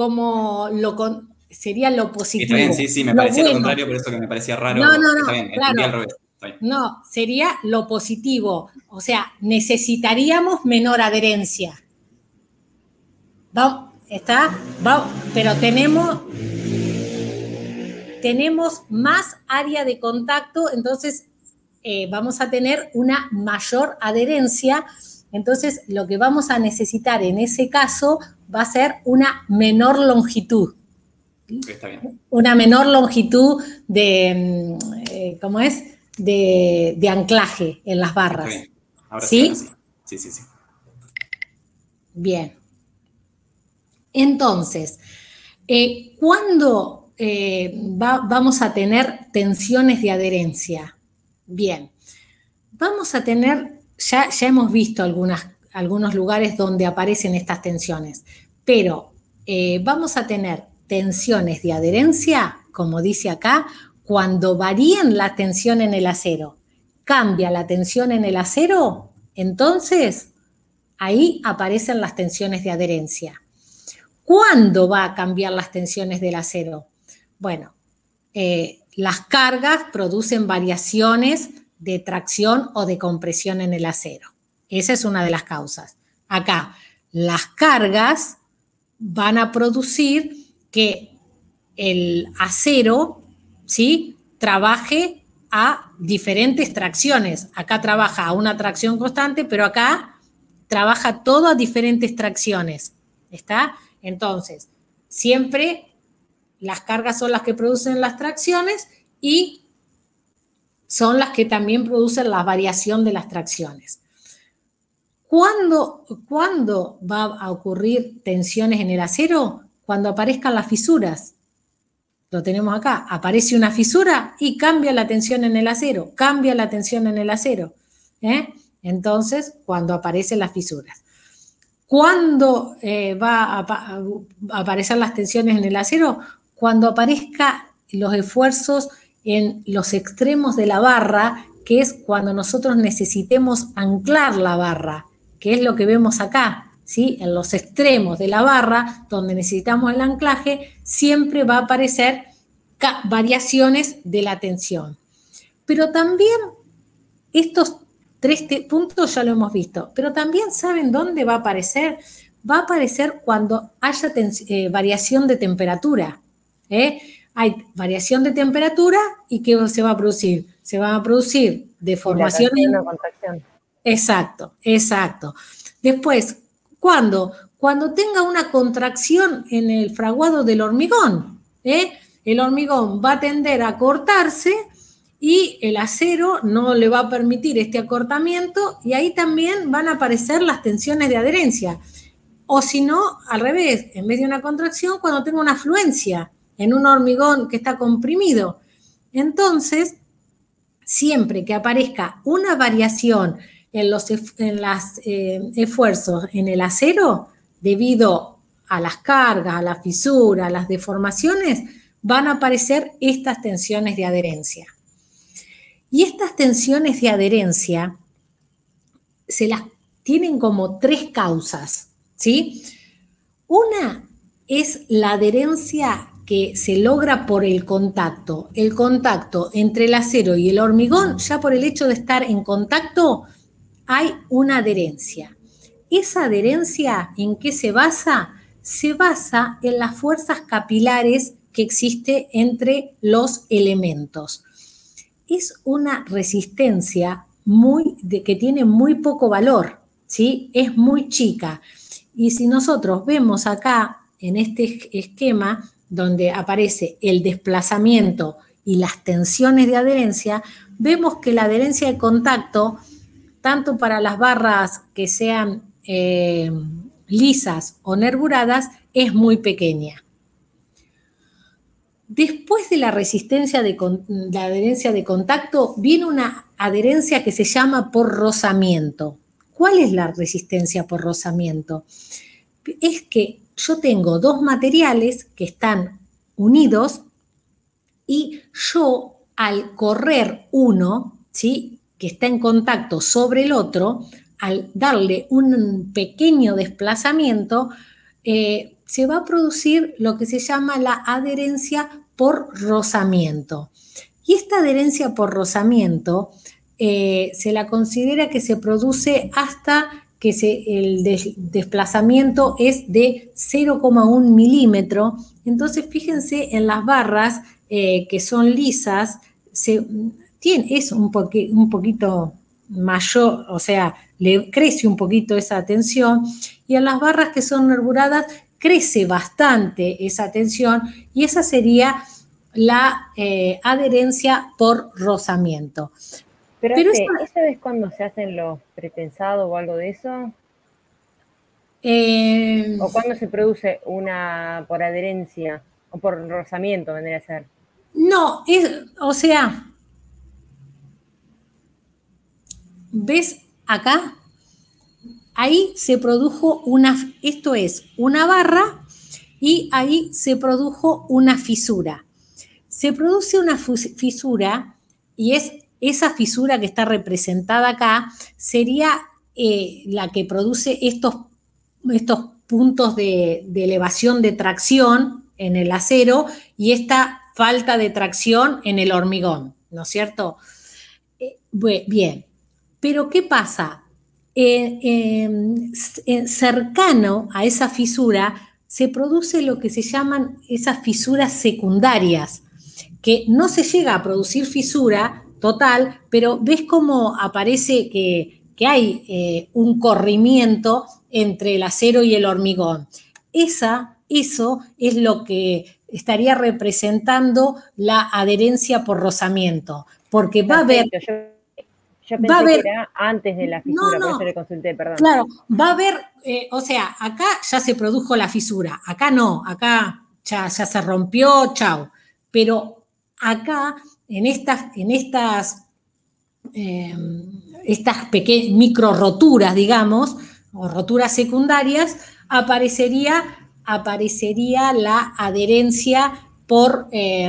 Speaker 3: mal.
Speaker 1: sería lo
Speaker 3: Está bien,
Speaker 1: positivo,
Speaker 3: sí, me
Speaker 1: lo
Speaker 3: parecía lo
Speaker 1: bueno.
Speaker 3: contrario, por eso que me parecía raro.
Speaker 1: No,
Speaker 3: Está bien, entendí al
Speaker 1: claro.
Speaker 3: revés. Está bien.
Speaker 1: No, sería lo positivo. O sea, necesitaríamos menor adherencia. Pero tenemos más área de contacto, entonces vamos a tener una mayor adherencia. Entonces, lo que vamos a necesitar en ese caso va a ser una menor longitud.
Speaker 3: Está bien.
Speaker 1: Una menor longitud de, ¿cómo es? De anclaje en las barras.
Speaker 3: Está bien. Ahora
Speaker 1: ¿Sí?
Speaker 3: Sí.
Speaker 1: Bien. Entonces, ¿cuándo vamos a tener tensiones de adherencia? Bien, vamos a tener, ya hemos visto algunos lugares donde aparecen estas tensiones, pero vamos a tener tensiones de adherencia, como dice acá, cuando varíen la tensión en el acero. Cambia la tensión en el acero, entonces ahí aparecen las tensiones de adherencia. ¿Cuándo va a cambiar las tensiones del acero? Bueno, las cargas producen variaciones de tracción o de compresión en el acero. Esa es una de las causas. Acá, las cargas van a producir que el acero, ¿sí?, trabaje a diferentes tracciones. Acá trabaja a una tracción constante, pero acá trabaja todo a diferentes tracciones. ¿Está? Entonces, siempre las cargas son las que producen las tracciones y son las que también producen la variación de las tracciones. ¿Cuándo va a ocurrir tensiones en el acero? Cuando aparezcan las fisuras. Lo tenemos acá. Aparece una fisura y cambia la tensión en el acero. Cambia la tensión en el acero. Entonces, cuando aparecen las fisuras. ¿Cuándo va a aparecer las tensiones en el acero? Cuando aparezcan los esfuerzos en los extremos de la barra, que es cuando nosotros necesitemos anclar la barra, que es lo que vemos acá, ¿sí? En los extremos de la barra, donde necesitamos el anclaje, siempre va a aparecer variaciones de la tensión. Pero también estos 3 puntos ya lo hemos visto, pero también ¿saben dónde va a aparecer? Va a aparecer cuando haya variación de temperatura. Hay variación de temperatura y ¿qué se va a producir? Se van a producir deformaciones.
Speaker 4: Dilatación o contracción.
Speaker 1: Exacto. Después, ¿cuándo? Cuando tenga una contracción en el fraguado del hormigón. El hormigón va a tender a cortarse y el acero no le va a permitir este acortamiento y ahí también van a aparecer las tensiones de adherencia. O si no, al revés, en vez de una contracción, cuando tengo una afluencia en un hormigón que está comprimido. Entonces, siempre que aparezca una variación en los esfuerzos en el acero, debido a las cargas, a las fisuras, a las deformaciones, van a aparecer estas tensiones de adherencia. Y estas tensiones de adherencia se las tienen como 3 causas, ¿sí? Una es la adherencia que se logra por el contacto entre el acero y el hormigón. Ya por el hecho de estar en contacto hay una adherencia. ¿Esa adherencia en qué se basa? Se basa en las fuerzas capilares que existe entre los elementos. Es una resistencia que tiene muy poco valor, ¿sí? Es muy chica. Y si nosotros vemos acá en este esquema donde aparece el desplazamiento y las tensiones de adherencia, vemos que la adherencia de contacto, tanto para las barras que sean lisas o nervuradas, es muy pequeña. Después de la resistencia de la adherencia de contacto viene una adherencia que se llama por rozamiento. ¿Cuál es la resistencia por rozamiento? Es que yo tengo dos materiales que están unidos y yo al correr uno, ¿sí?, que está en contacto sobre el otro, al darle un pequeño desplazamiento, se va a producir lo que se llama la adherencia por rozamiento. Y esta adherencia por rozamiento se la considera que se produce hasta que el desplazamiento es de 0,1 milímetro. Entonces, fíjense en las barras que son lisas, es un poquito mayor, o sea, le crece un poquito esa tensión, y en las barras que son nerburadas crece bastante esa tensión, y esa sería la adherencia por rozamiento.
Speaker 4: Pero ¿eso es cuando se hacen los pretensados o algo de eso? ¿O cuando se produce una por adherencia o por rozamiento, vendría a ser?
Speaker 1: No, o sea, ¿ves acá? Ahí se produjo esto es una barra, y ahí se produjo una fisura. Se produce una fisura, y esa fisura que está representada acá sería la que produce estos puntos de elevación de tracción en el acero y esta falta de tracción en el hormigón, ¿no es cierto? Bien, pero ¿qué pasa? Cercano a esa fisura se produce lo que se llaman esas fisuras secundarias, que no se llega a producir fisura total, pero ves cómo aparece que hay un corrimiento entre el acero y el hormigón. Eso es lo que estaría representando la adherencia por rozamiento, porque va a haber...
Speaker 4: Yo pensé que era antes de la fisura, por eso le consulté, perdón.
Speaker 1: Claro, va a haber, o sea, acá ya se produjo la fisura, acá no, acá ya se rompió, chau. Pero acá, en estas pequeñas micro roturas, digamos, o roturas secundarias, aparecería la adherencia por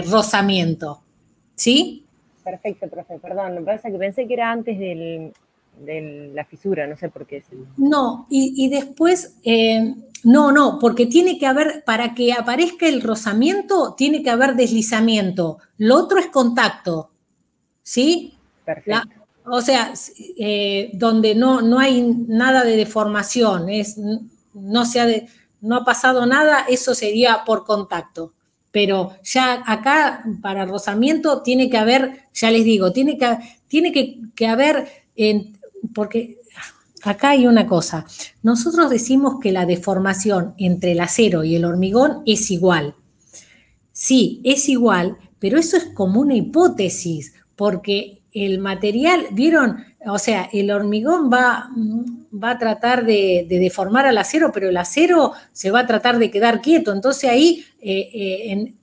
Speaker 1: rozamiento, ¿sí?
Speaker 4: Perfecto, profe, perdón, me pasa que pensé que era antes de la fisura, no sé por qué.
Speaker 1: No, y después, no, porque tiene que haber, para que aparezca el rozamiento, tiene que haber deslizamiento. Lo otro es contacto, ¿sí?
Speaker 4: Perfecto.
Speaker 1: O sea, donde no hay nada de deformación, no ha pasado nada, eso sería por contacto. Pero ya acá, para rozamiento, tiene que haber, ya les digo, tiene que haber, porque acá hay una cosa. Nosotros decimos que la deformación entre el acero y el hormigón es igual. Sí, es igual, pero eso es como una hipótesis, porque el material, ¿vieron? O sea, el hormigón va a tratar de deformar al acero, pero el acero se va a tratar de quedar quieto. Entonces ahí,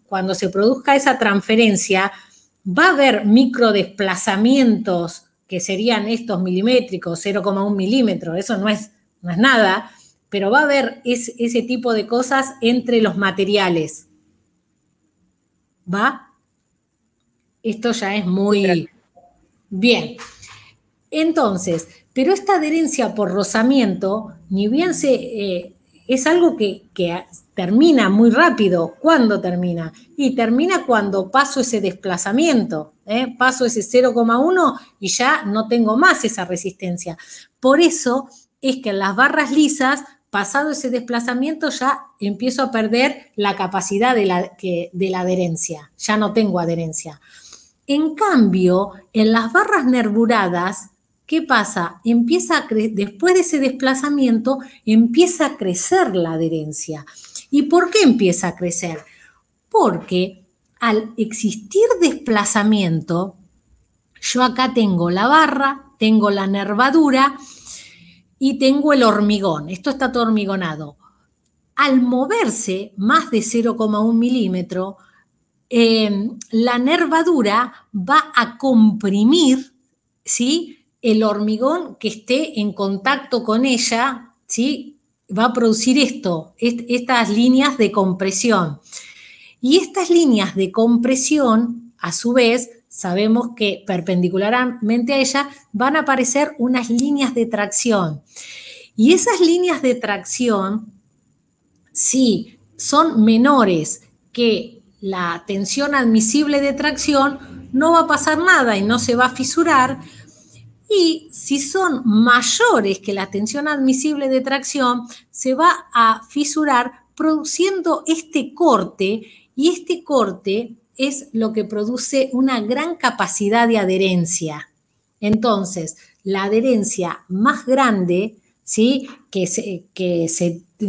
Speaker 1: cuando se produzca esa transferencia, va a haber microdesplazamientos que serían estos milimétricos, 0,1 milímetro, eso no es nada, pero va a haber ese tipo de cosas entre los materiales. ¿Va? Esto ya es muy bien. Entonces, pero esta adherencia por rozamiento, ni bien es algo que termina muy rápido. ¿Cuándo termina? Y termina cuando paso ese desplazamiento, paso ese 0,1 y ya no tengo más esa resistencia. Por eso es que en las barras lisas, pasado ese desplazamiento, ya empiezo a perder la capacidad de la adherencia. Ya no tengo adherencia. En cambio, en las barras nerburadas, ¿qué pasa? Después de ese desplazamiento, empieza a crecer la adherencia. ¿Y por qué empieza a crecer? Porque al existir desplazamiento, yo acá tengo la barra, tengo la nervadura y tengo el hormigón. Esto está todo hormigonado. Al moverse más de 0,1 milímetro, la nervadura va a comprimir ¿sí? El hormigón que esté en contacto con ella, ¿sí? Va a producir estas líneas de compresión. Y estas líneas de compresión, a su vez, sabemos que perpendicularmente a ella van a aparecer unas líneas de tracción. Y esas líneas de tracción, si son menores que la tensión admisible de tracción, no va a pasar nada y no se va a fisurar. Y si son mayores que la tensión admisible de tracción, se va a fisurar produciendo este corte, y este corte es lo que produce una gran capacidad de adherencia. Entonces, la adherencia más grande, ¿sí?, que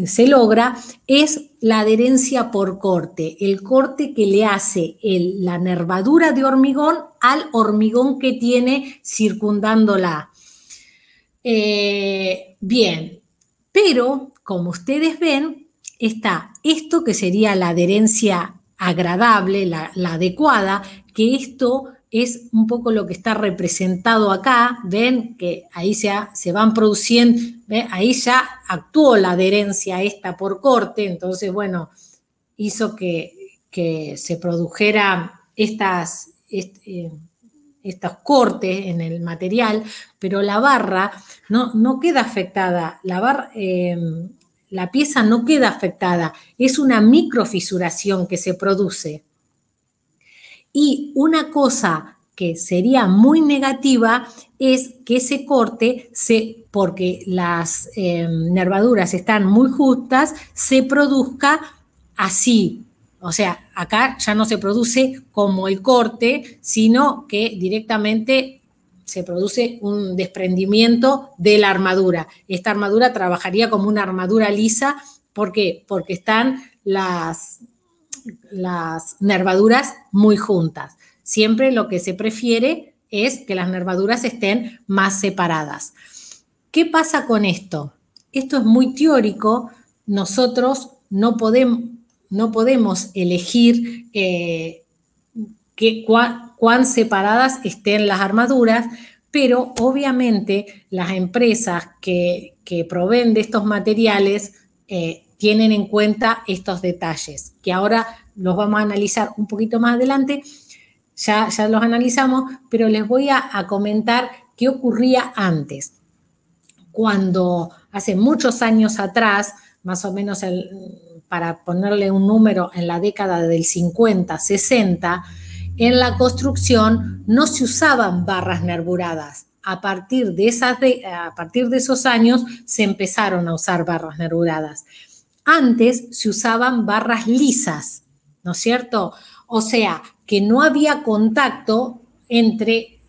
Speaker 1: se logra es la adherencia por corte, el corte que le hace la nervadura de hormigón al hormigón que tiene circundándola. Bien, pero como ustedes ven, está esto que sería la adherencia agradable, la adecuada, que esto es un poco lo que está representado acá. Ven que ahí se van produciendo, ¿ven? Ahí ya actuó la adherencia esta por corte, entonces, bueno, hizo que se produjeran estos cortes en el material, pero la barra no queda afectada, la pieza no queda afectada, es una microfisuración que se produce. Y una cosa que sería muy negativa es que ese corte, porque las nervaduras están muy justas, se produzca así. O sea, acá ya no se produce como el corte, sino que directamente se produce un desprendimiento de la armadura. Esta armadura trabajaría como una armadura lisa. ¿Por qué? Porque están las nervaduras muy juntas. Siempre lo que se prefiere es que las nervaduras estén más separadas. ¿Qué pasa con esto? Esto es muy teórico. Nosotros no podemos elegir cuán separadas estén las armaduras, pero obviamente las empresas que proveen de estos materiales tienen en cuenta estos detalles, que ahora los vamos a analizar un poquito más adelante. Ya los analizamos, pero les voy a comentar qué ocurría antes. Cuando hace muchos años atrás, más o menos para ponerle un número, en la década del 50, 60, en la construcción no se usaban barras nervuradas. A partir de esos años se empezaron a usar barras nervuradas. Antes se usaban barras lisas, ¿no es cierto? O sea, que no había contacto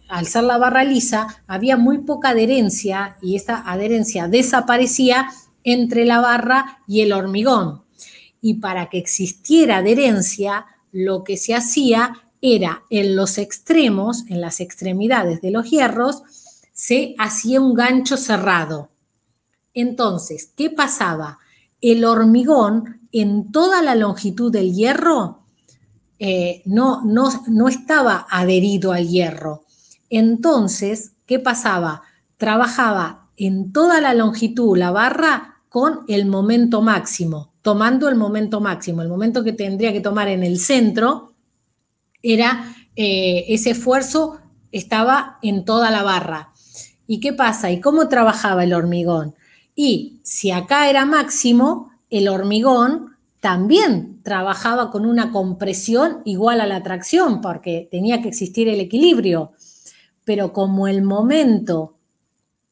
Speaker 1: al ser la barra lisa, había muy poca adherencia y esta adherencia desaparecía entre la barra y el hormigón. Y para que existiera adherencia, lo que se hacía era en los extremos, en las extremidades de los hierros, se hacía un gancho cerrado. Entonces, ¿qué pasaba? El hormigón en toda la longitud del hierro no estaba adherido al hierro. Entonces, ¿qué pasaba? Trabajaba en toda la longitud la barra con el momento máximo, tomando el momento máximo. El momento que tendría que tomar en el centro era ese esfuerzo estaba en toda la barra. ¿Y qué pasa? ¿Y cómo trabajaba el hormigón? Y si acá era máximo, el hormigón también trabajaba con una compresión igual a la tracción, porque tenía que existir el equilibrio. Pero como el momento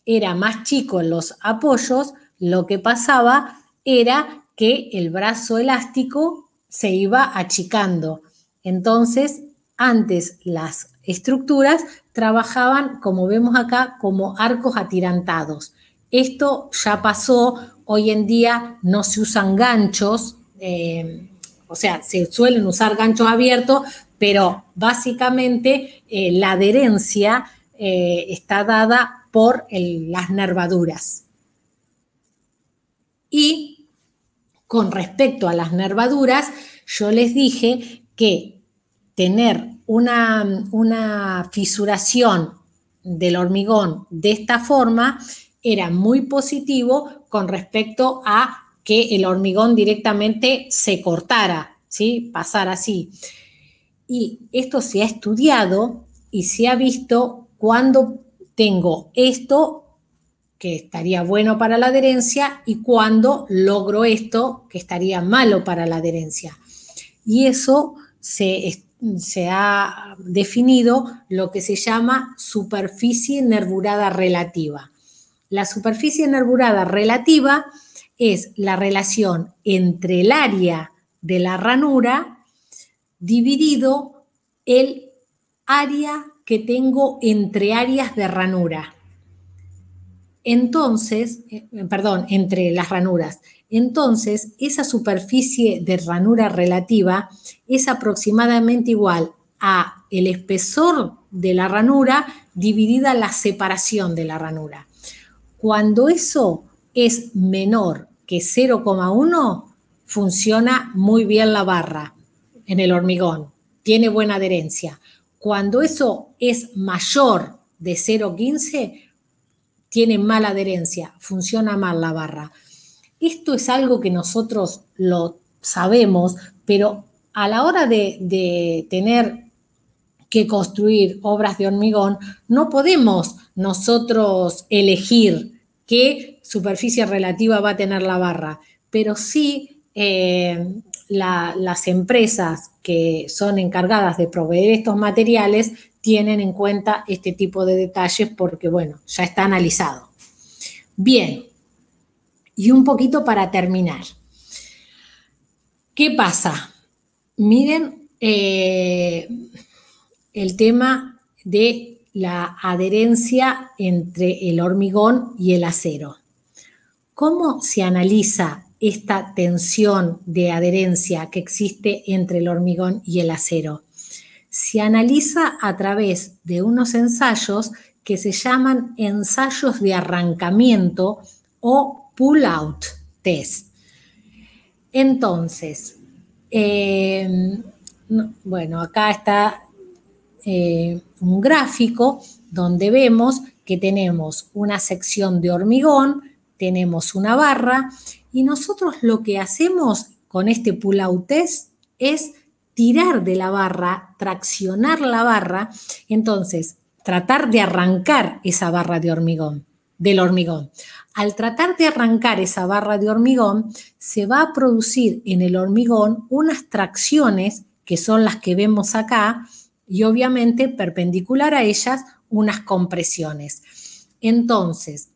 Speaker 1: era más chico en los apoyos, lo que pasaba era que el brazo elástico se iba achicando. Entonces, antes las estructuras trabajaban, como vemos acá, como arcos atirantados. Esto ya pasó, hoy en día no se usan ganchos, o sea, se suelen usar ganchos abiertos, pero básicamente la adherencia está dada por las nervaduras. Y con respecto a las nervaduras, yo les dije que tener una fisuración del hormigón de esta forma era muy positivo con respecto a que el hormigón directamente se cortara, ¿sí? Pasara así. Y esto se ha estudiado y se ha visto cuando tengo esto que estaría bueno para la adherencia y cuando logro esto que estaría malo para la adherencia. Y eso se ha definido lo que se llama superficie nervurada relativa. La superficie nervurada relativa es la relación entre el área de la ranura dividido el área que tengo entre áreas de ranura. Entonces, entre las ranuras. Entonces, esa superficie de ranura relativa es aproximadamente igual a el espesor de la ranura dividida la separación de la ranura. Cuando eso es menor que 0,1, funciona muy bien la barra en el hormigón, tiene buena adherencia. Cuando eso es mayor de 0,15, tiene mala adherencia, funciona mal la barra. Esto es algo que nosotros lo sabemos, pero a la hora de tener que construir obras de hormigón, no podemos nosotros elegir qué superficie relativa va a tener la barra, pero sí las empresas que son encargadas de proveer estos materiales tienen en cuenta este tipo de detalles porque, bueno, ya está analizado. Bien, y un poquito para terminar. ¿Qué pasa? Miren el tema de la adherencia entre el hormigón y el acero. ¿Cómo se analiza esta tensión de adherencia que existe entre el hormigón y el acero? Se analiza a través de unos ensayos que se llaman ensayos de arrancamiento o pull-out test. Entonces, bueno, acá está un gráfico donde vemos que tenemos una sección de hormigón, tenemos una barra y nosotros lo que hacemos con este pull-out test es tirar de la barra, traccionar la barra, entonces tratar de arrancar esa barra de hormigón, del hormigón. Al tratar de arrancar esa barra de hormigón, se va a producir en el hormigón unas tracciones que son las que vemos acá y obviamente perpendicular a ellas unas compresiones. Entonces,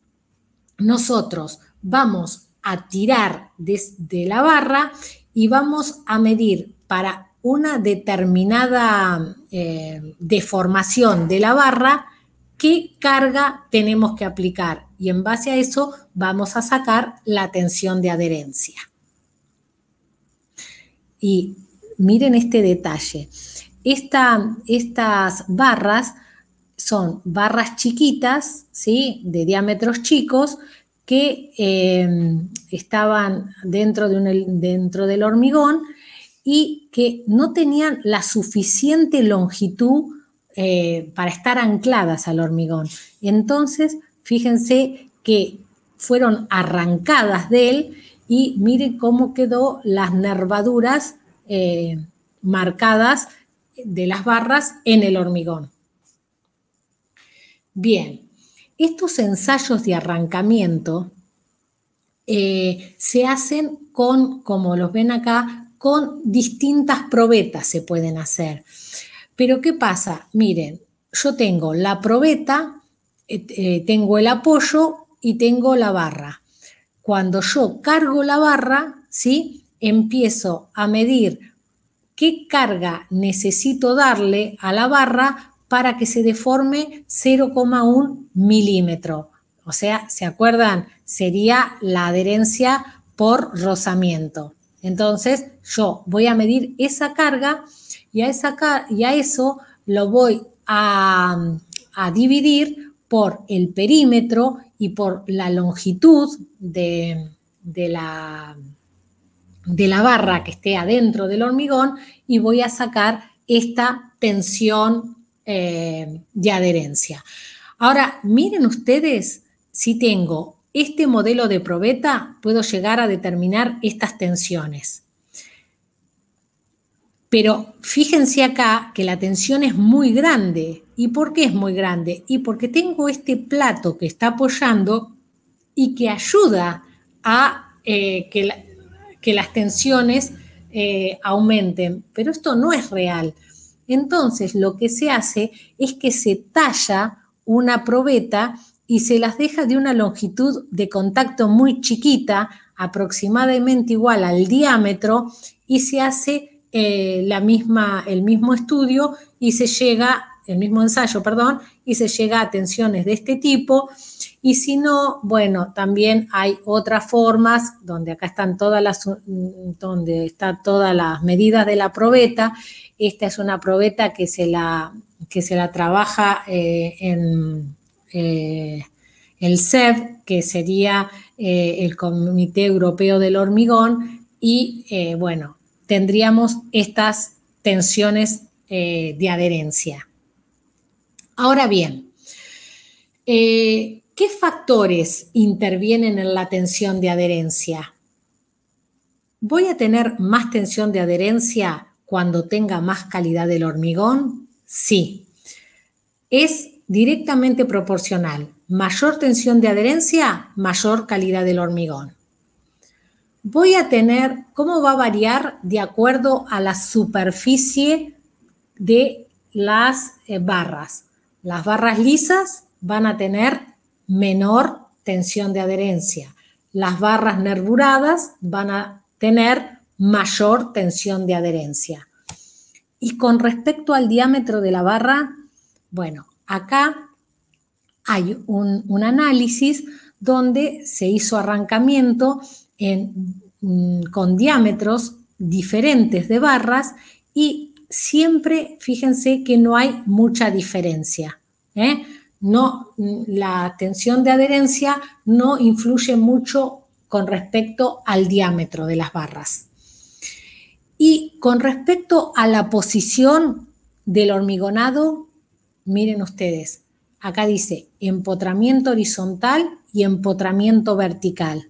Speaker 1: nosotros vamos a tirar desde la barra y vamos a medir para una determinada deformación de la barra qué carga tenemos que aplicar y en base a eso vamos a sacar la tensión de adherencia. Y miren este detalle. Estas barras son barras chiquitas, ¿sí? De diámetros chicos que estaban dentro del hormigón y que no tenían la suficiente longitud para estar ancladas al hormigón. Entonces, fíjense que fueron arrancadas de él y miren cómo quedó las nervaduras marcadas de las barras en el hormigón. Bien, estos ensayos de arrancamiento se hacen con, como los ven acá, con distintas probetas se pueden hacer. Pero ¿qué pasa? Miren, yo tengo la probeta, tengo el apoyo y tengo la barra. Cuando yo cargo la barra, ¿sí? Empiezo a medir qué carga necesito darle a la barra para que se deforme 0,1 milímetro. O sea, ¿se acuerdan? Sería la adherencia por rozamiento. Entonces, yo voy a medir esa carga y a eso lo voy a dividir por el perímetro y por la longitud de la barra que esté adentro del hormigón y voy a sacar esta tensión de adherencia. Ahora, miren ustedes, si tengo este modelo de probeta, puedo llegar a determinar estas tensiones. Pero fíjense acá que la tensión es muy grande. ¿Y por qué es muy grande? Y porque tengo este plato que está apoyando y que ayuda a que las tensiones aumenten. Pero esto no es real. Entonces, lo que se hace es que se talla una probeta y se las deja de una longitud de contacto muy chiquita, aproximadamente igual al diámetro, y se hace el mismo estudio y se llega, el mismo ensayo, perdón, y se llega a tensiones de este tipo. Y si no, bueno, también hay otras formas donde acá están donde están todas las medidas de la probeta. Esta es una probeta que se la trabaja en el CEB, que sería el Comité Europeo del Hormigón, y bueno, tendríamos estas tensiones de adherencia. Ahora bien, ¿qué factores intervienen en la tensión de adherencia? ¿Voy a tener más tensión de adherencia cuando tenga más calidad del hormigón? Sí. Es directamente proporcional. Mayor tensión de adherencia, mayor calidad del hormigón. Voy a tener, ¿cómo va a variar de acuerdo a la superficie de las barras? Las barras lisas van a tener menor tensión de adherencia. Las barras nervuradas van a tener mayor tensión de adherencia. Y con respecto al diámetro de la barra, bueno, acá hay un análisis donde se hizo arrancamiento con diámetros diferentes de barras y siempre, fíjense que no hay mucha diferencia. No, la tensión de adherencia no influye mucho con respecto al diámetro de las barras. Y con respecto a la posición del hormigonado, miren ustedes, acá dice empotramiento horizontal y empotramiento vertical.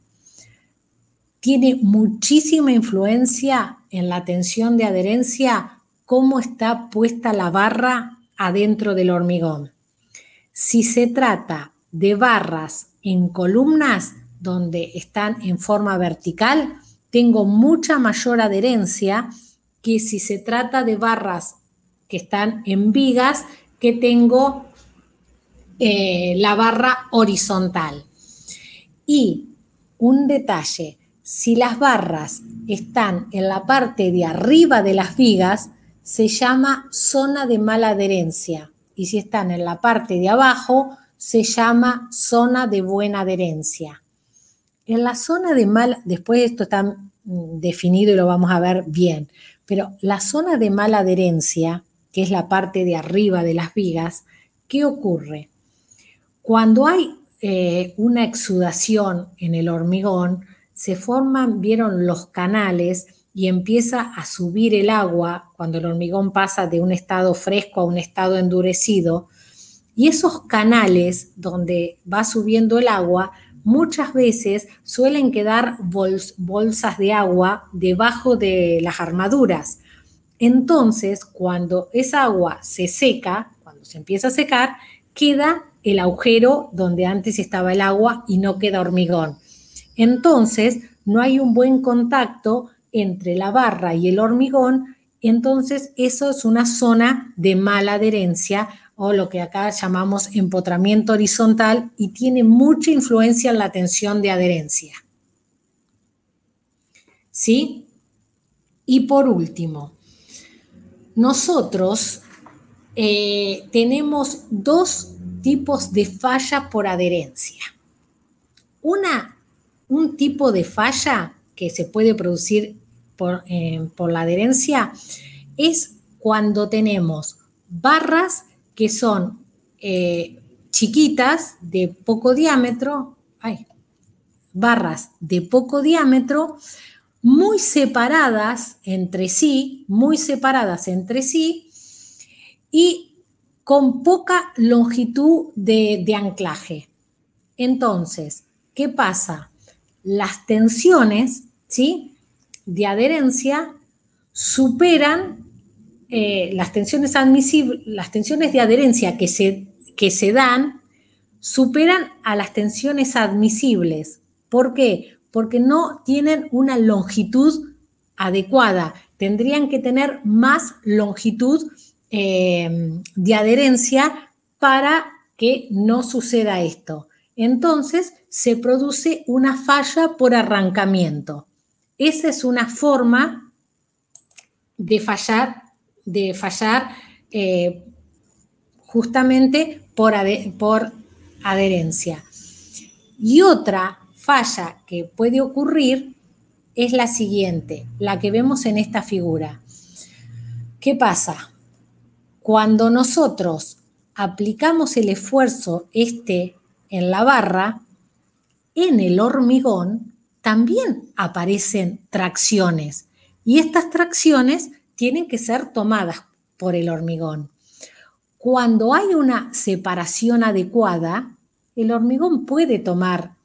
Speaker 1: Tiene muchísima influencia en la tensión de adherencia cómo está puesta la barra adentro del hormigón. Si se trata de barras en columnas donde están en forma vertical, tengo mucha mayor adherencia que si se trata de barras que están en vigas, que tengo la barra horizontal. Y un detalle, si las barras están en la parte de arriba de las vigas, se llama zona de mala adherencia. Y si están en la parte de abajo, se llama zona de buena adherencia. En la zona de mala, después esto está definido y lo vamos a ver bien, pero la zona de mala adherencia, que es la parte de arriba de las vigas, ¿qué ocurre? Cuando hay una exudación en el hormigón, se forman, vieron, los canales y empieza a subir el agua cuando el hormigón pasa de un estado fresco a un estado endurecido. Y esos canales donde va subiendo el agua, muchas veces suelen quedar bolsas de agua debajo de las armaduras. Entonces, cuando esa agua se seca, cuando se empieza a secar, queda el agujero donde antes estaba el agua y no queda hormigón. Entonces, no hay un buen contacto entre la barra y el hormigón, entonces eso es una zona de mala adherencia o lo que acá llamamos empotramiento horizontal y tiene mucha influencia en la tensión de adherencia. ¿Sí? Y por último, nosotros tenemos dos tipos de falla por adherencia. Un tipo de falla que se puede producir por la adherencia es cuando tenemos barras que son chiquitas, de poco diámetro, barras de poco diámetro, muy separadas entre sí y con poca longitud de anclaje. Entonces, ¿qué pasa? Las tensiones, ¿sí?, de adherencia superan las tensiones admisibles, las tensiones de adherencia que se dan superan a las tensiones admisibles. ¿Por qué? Porque no tienen una longitud adecuada. Tendrían que tener más longitud de adherencia para que no suceda esto. Entonces, se produce una falla por arrancamiento. Esa es una forma de fallar justamente por adherencia. Y otra falla que puede ocurrir es la siguiente, la que vemos en esta figura. ¿Qué pasa? Cuando nosotros aplicamos el esfuerzo en la barra, en el hormigón también aparecen tracciones y estas tracciones tienen que ser tomadas por el hormigón. Cuando hay una separación adecuada, el hormigón puede tomar,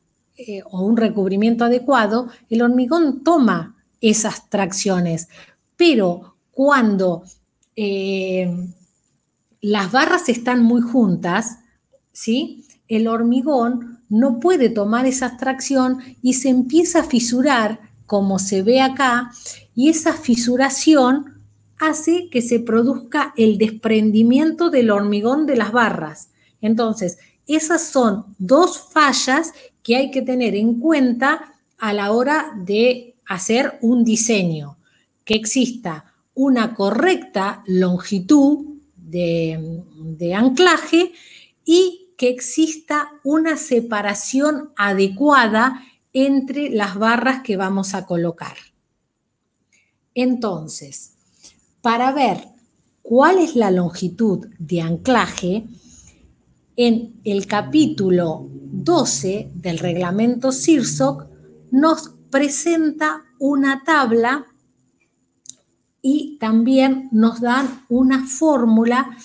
Speaker 1: o un recubrimiento adecuado, el hormigón toma esas tracciones, pero cuando las barras están muy juntas, ¿sí?, el hormigón no puede tomar esa tracción y se empieza a fisurar, como se ve acá, y esa fisuración hace que se produzca el desprendimiento del hormigón de las barras. Entonces, esas son dos fallas que hay que tener en cuenta a la hora de hacer un diseño, que exista una correcta longitud de anclaje y que exista una separación adecuada entre las barras que vamos a colocar. Entonces, para ver cuál es la longitud de anclaje, en el capítulo 12 del reglamento CIRSOC nos presenta una tabla y también nos dan una fórmula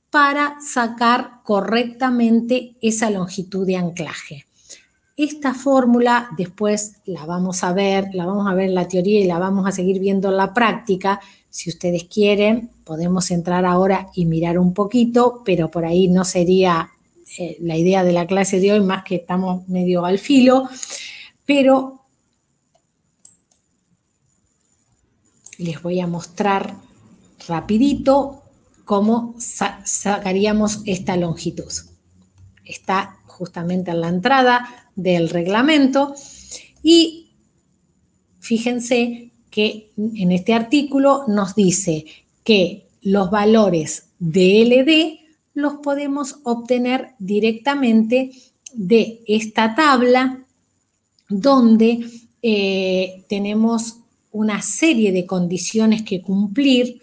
Speaker 1: para sacar correctamente esa longitud de anclaje. Esta fórmula después la vamos a ver en la teoría y la vamos a seguir viendo en la práctica. Si ustedes quieren, podemos entrar ahora y mirar un poquito, pero por ahí no sería la idea de la clase de hoy, más que estamos medio al filo, pero les voy a mostrar rapidito cómo sacaríamos esta longitud. Está justamente en la entrada del reglamento y fíjense que en este artículo nos dice que los valores de LD los podemos obtener directamente de esta tabla donde tenemos una serie de condiciones que cumplir,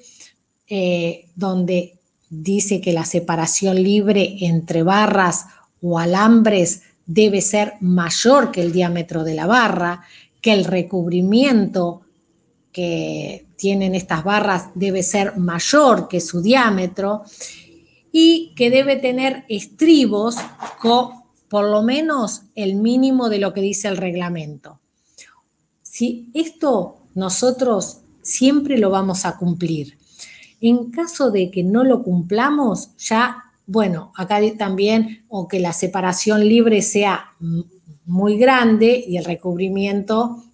Speaker 1: donde dice que la separación libre entre barras o alambres debe ser mayor que el diámetro de la barra, que el recubrimiento que tienen estas barras debe ser mayor que su diámetro y que debe tener estribos con por lo menos el mínimo de lo que dice el reglamento. Si esto nosotros siempre lo vamos a cumplir. En caso de que no lo cumplamos, ya, bueno, acá también, o que la separación libre sea muy grande y el recubrimiento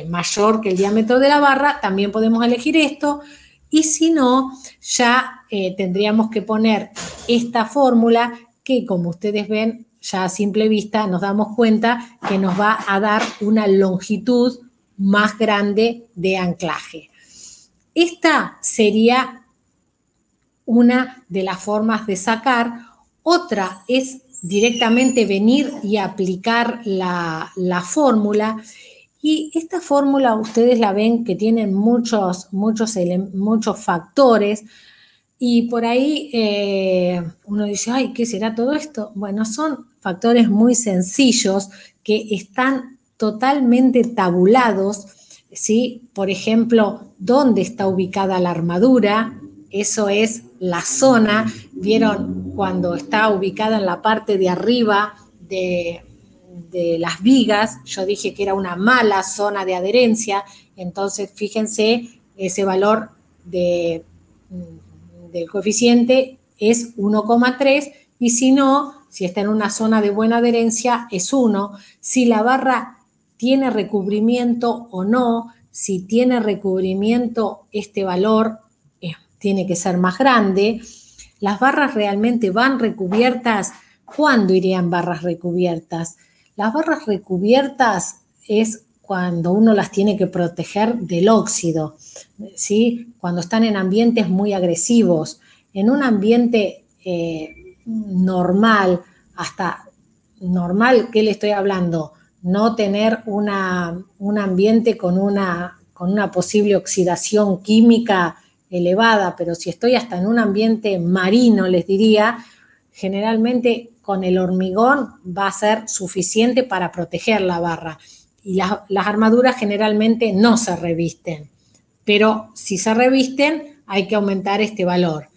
Speaker 1: mayor que el diámetro de la barra, también podemos elegir esto. Y si no, ya tendríamos que poner esta fórmula que, como ustedes ven, ya a simple vista nos damos cuenta que nos va a dar una longitud más grande de anclaje. Esta sería una de las formas de sacar. Otra es directamente venir y aplicar la fórmula. Y esta fórmula ustedes la ven que tiene muchos factores. Y por ahí uno dice, ay, ¿qué será todo esto? Bueno, son factores muy sencillos que están totalmente tabulados, ¿sí? Por ejemplo, dónde está ubicada la armadura, eso es la zona. ¿Vieron cuando está ubicada en la parte de arriba de las vigas? Yo dije que era una mala zona de adherencia, entonces fíjense, ese valor del coeficiente es 1,3 y si no, si está en una zona de buena adherencia es 1. Si la barra tiene recubrimiento o no, si tiene recubrimiento este valor tiene que ser más grande. Las barras realmente van recubiertas. ¿Cuándo irían barras recubiertas? Las barras recubiertas es cuando uno las tiene que proteger del óxido, ¿sí? Cuando están en ambientes muy agresivos. En un ambiente normal, hasta normal, ¿qué le estoy hablando? No tener un ambiente con una posible oxidación química elevada, pero si estoy hasta en un ambiente marino, les diría, generalmente con el hormigón va a ser suficiente para proteger la barra. Y las armaduras generalmente no se revisten, pero si se revisten hay que aumentar este valor.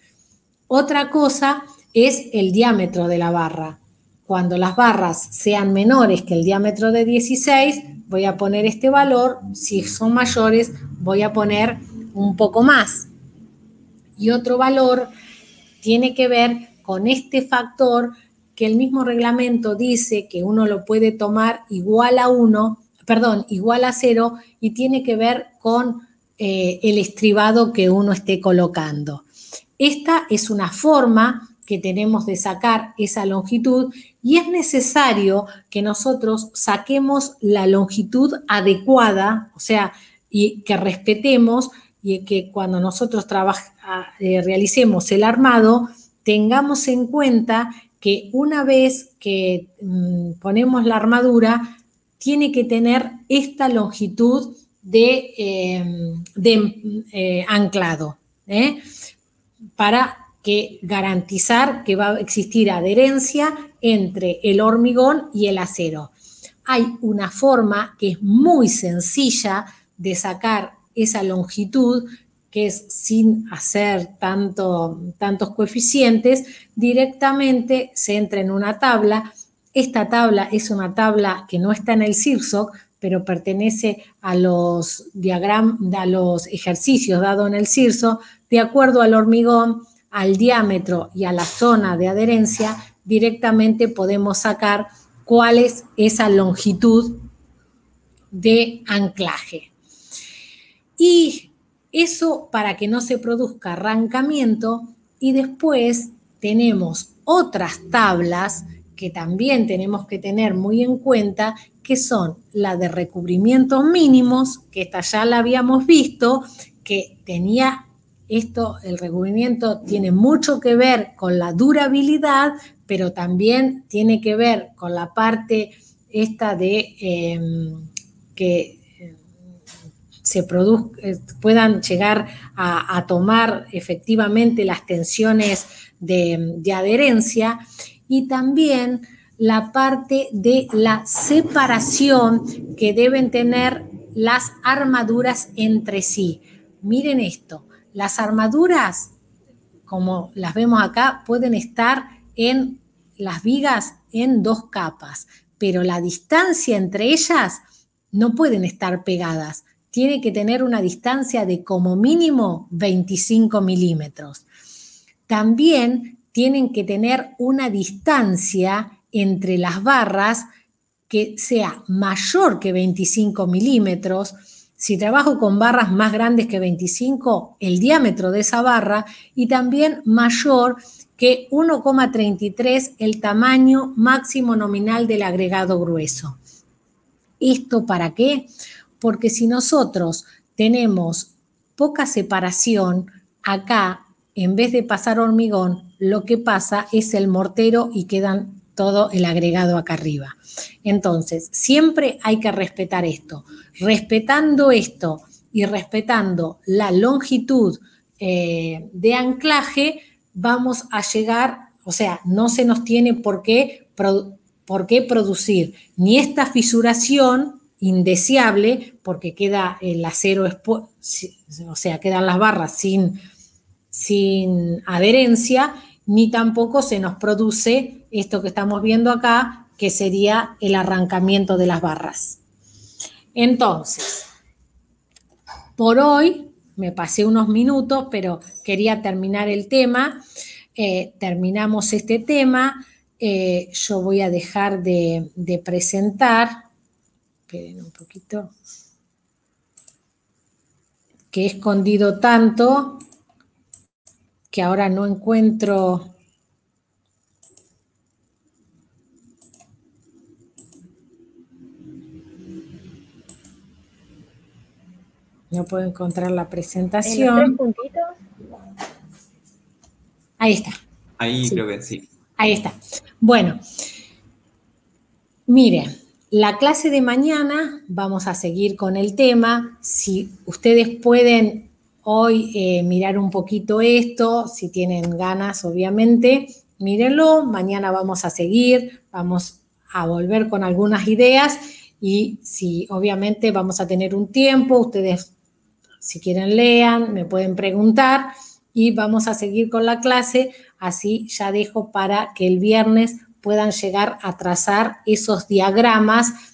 Speaker 1: Otra cosa es el diámetro de la barra. Cuando las barras sean menores que el diámetro de 16, voy a poner este valor. Si son mayores, voy a poner un poco más. Y otro valor tiene que ver con este factor que el mismo reglamento dice que uno lo puede tomar igual a 0, y tiene que ver con el estribado que uno esté colocando. Esta es una forma que tenemos de sacar esa longitud y es necesario que nosotros saquemos la longitud adecuada, o sea, y que respetemos y que cuando nosotros realicemos el armado tengamos en cuenta que una vez que ponemos la armadura tiene que tener esta longitud de anclado, para garantizar que va a existir adherencia entre el hormigón y el acero. Hay una forma que es muy sencilla de sacar esa longitud, que es sin hacer tantos coeficientes, directamente se entra en una tabla. Esta tabla es una tabla que no está en el CIRSOC, pero pertenece a los ejercicios dados en el CIRSOC. De acuerdo al hormigón, al diámetro y a la zona de adherencia, directamente podemos sacar cuál es esa longitud de anclaje. Y eso para que no se produzca arrancamiento. Y después tenemos otras tablas que también tenemos que tener muy en cuenta, que son la de recubrimientos mínimos, que esta ya la habíamos visto, que tenía esto, el recubrimiento tiene mucho que ver con la durabilidad, pero también tiene que ver con la parte esta de que puedan llegar a tomar efectivamente las tensiones de adherencia, y también la parte de la separación que deben tener las armaduras entre sí. Miren esto, las armaduras, como las vemos acá, pueden estar en las vigas en 2 capas, pero la distancia entre ellas no pueden estar pegadas. Tiene que tener una distancia de como mínimo 25 milímetros. También tienen que tener una distancia entre las barras que sea mayor que 25 milímetros. Si trabajo con barras más grandes que 25, el diámetro de esa barra, y también mayor que 1,33 el tamaño máximo nominal del agregado grueso. ¿Esto para qué? Porque si nosotros tenemos poca separación, acá, en vez de pasar hormigón, lo que pasa es el mortero y quedan todo el agregado acá arriba. Entonces, siempre hay que respetar esto. Respetando esto y respetando la longitud de anclaje, vamos a llegar, o sea, no se nos tiene por qué producir ni esta fisuración indeseable, porque queda el acero, o sea, quedan las barras sin sin adherencia, ni tampoco se nos produce esto que estamos viendo acá, que sería el arrancamiento de las barras. Entonces, por hoy me pasé unos minutos, pero quería terminar el tema. Terminamos este tema. Yo voy a dejar de presentar. Esperen un poquito. Que he escondido tanto que ahora no encuentro. No puedo encontrar la presentación.
Speaker 4: ¿En los 3 puntitos?
Speaker 1: Ahí está.
Speaker 3: Ahí
Speaker 1: Sí.
Speaker 3: creo que sí.
Speaker 1: Ahí está. Bueno, miren, la clase de mañana vamos a seguir con el tema. Si ustedes pueden hoy mirar un poquito esto, si tienen ganas, obviamente, mírenlo. Mañana vamos a seguir, vamos a volver con algunas ideas y si obviamente vamos a tener un tiempo, ustedes si quieren lean, me pueden preguntar y vamos a seguir con la clase. Así ya dejo para que el viernes puedan llegar a trazar esos diagramas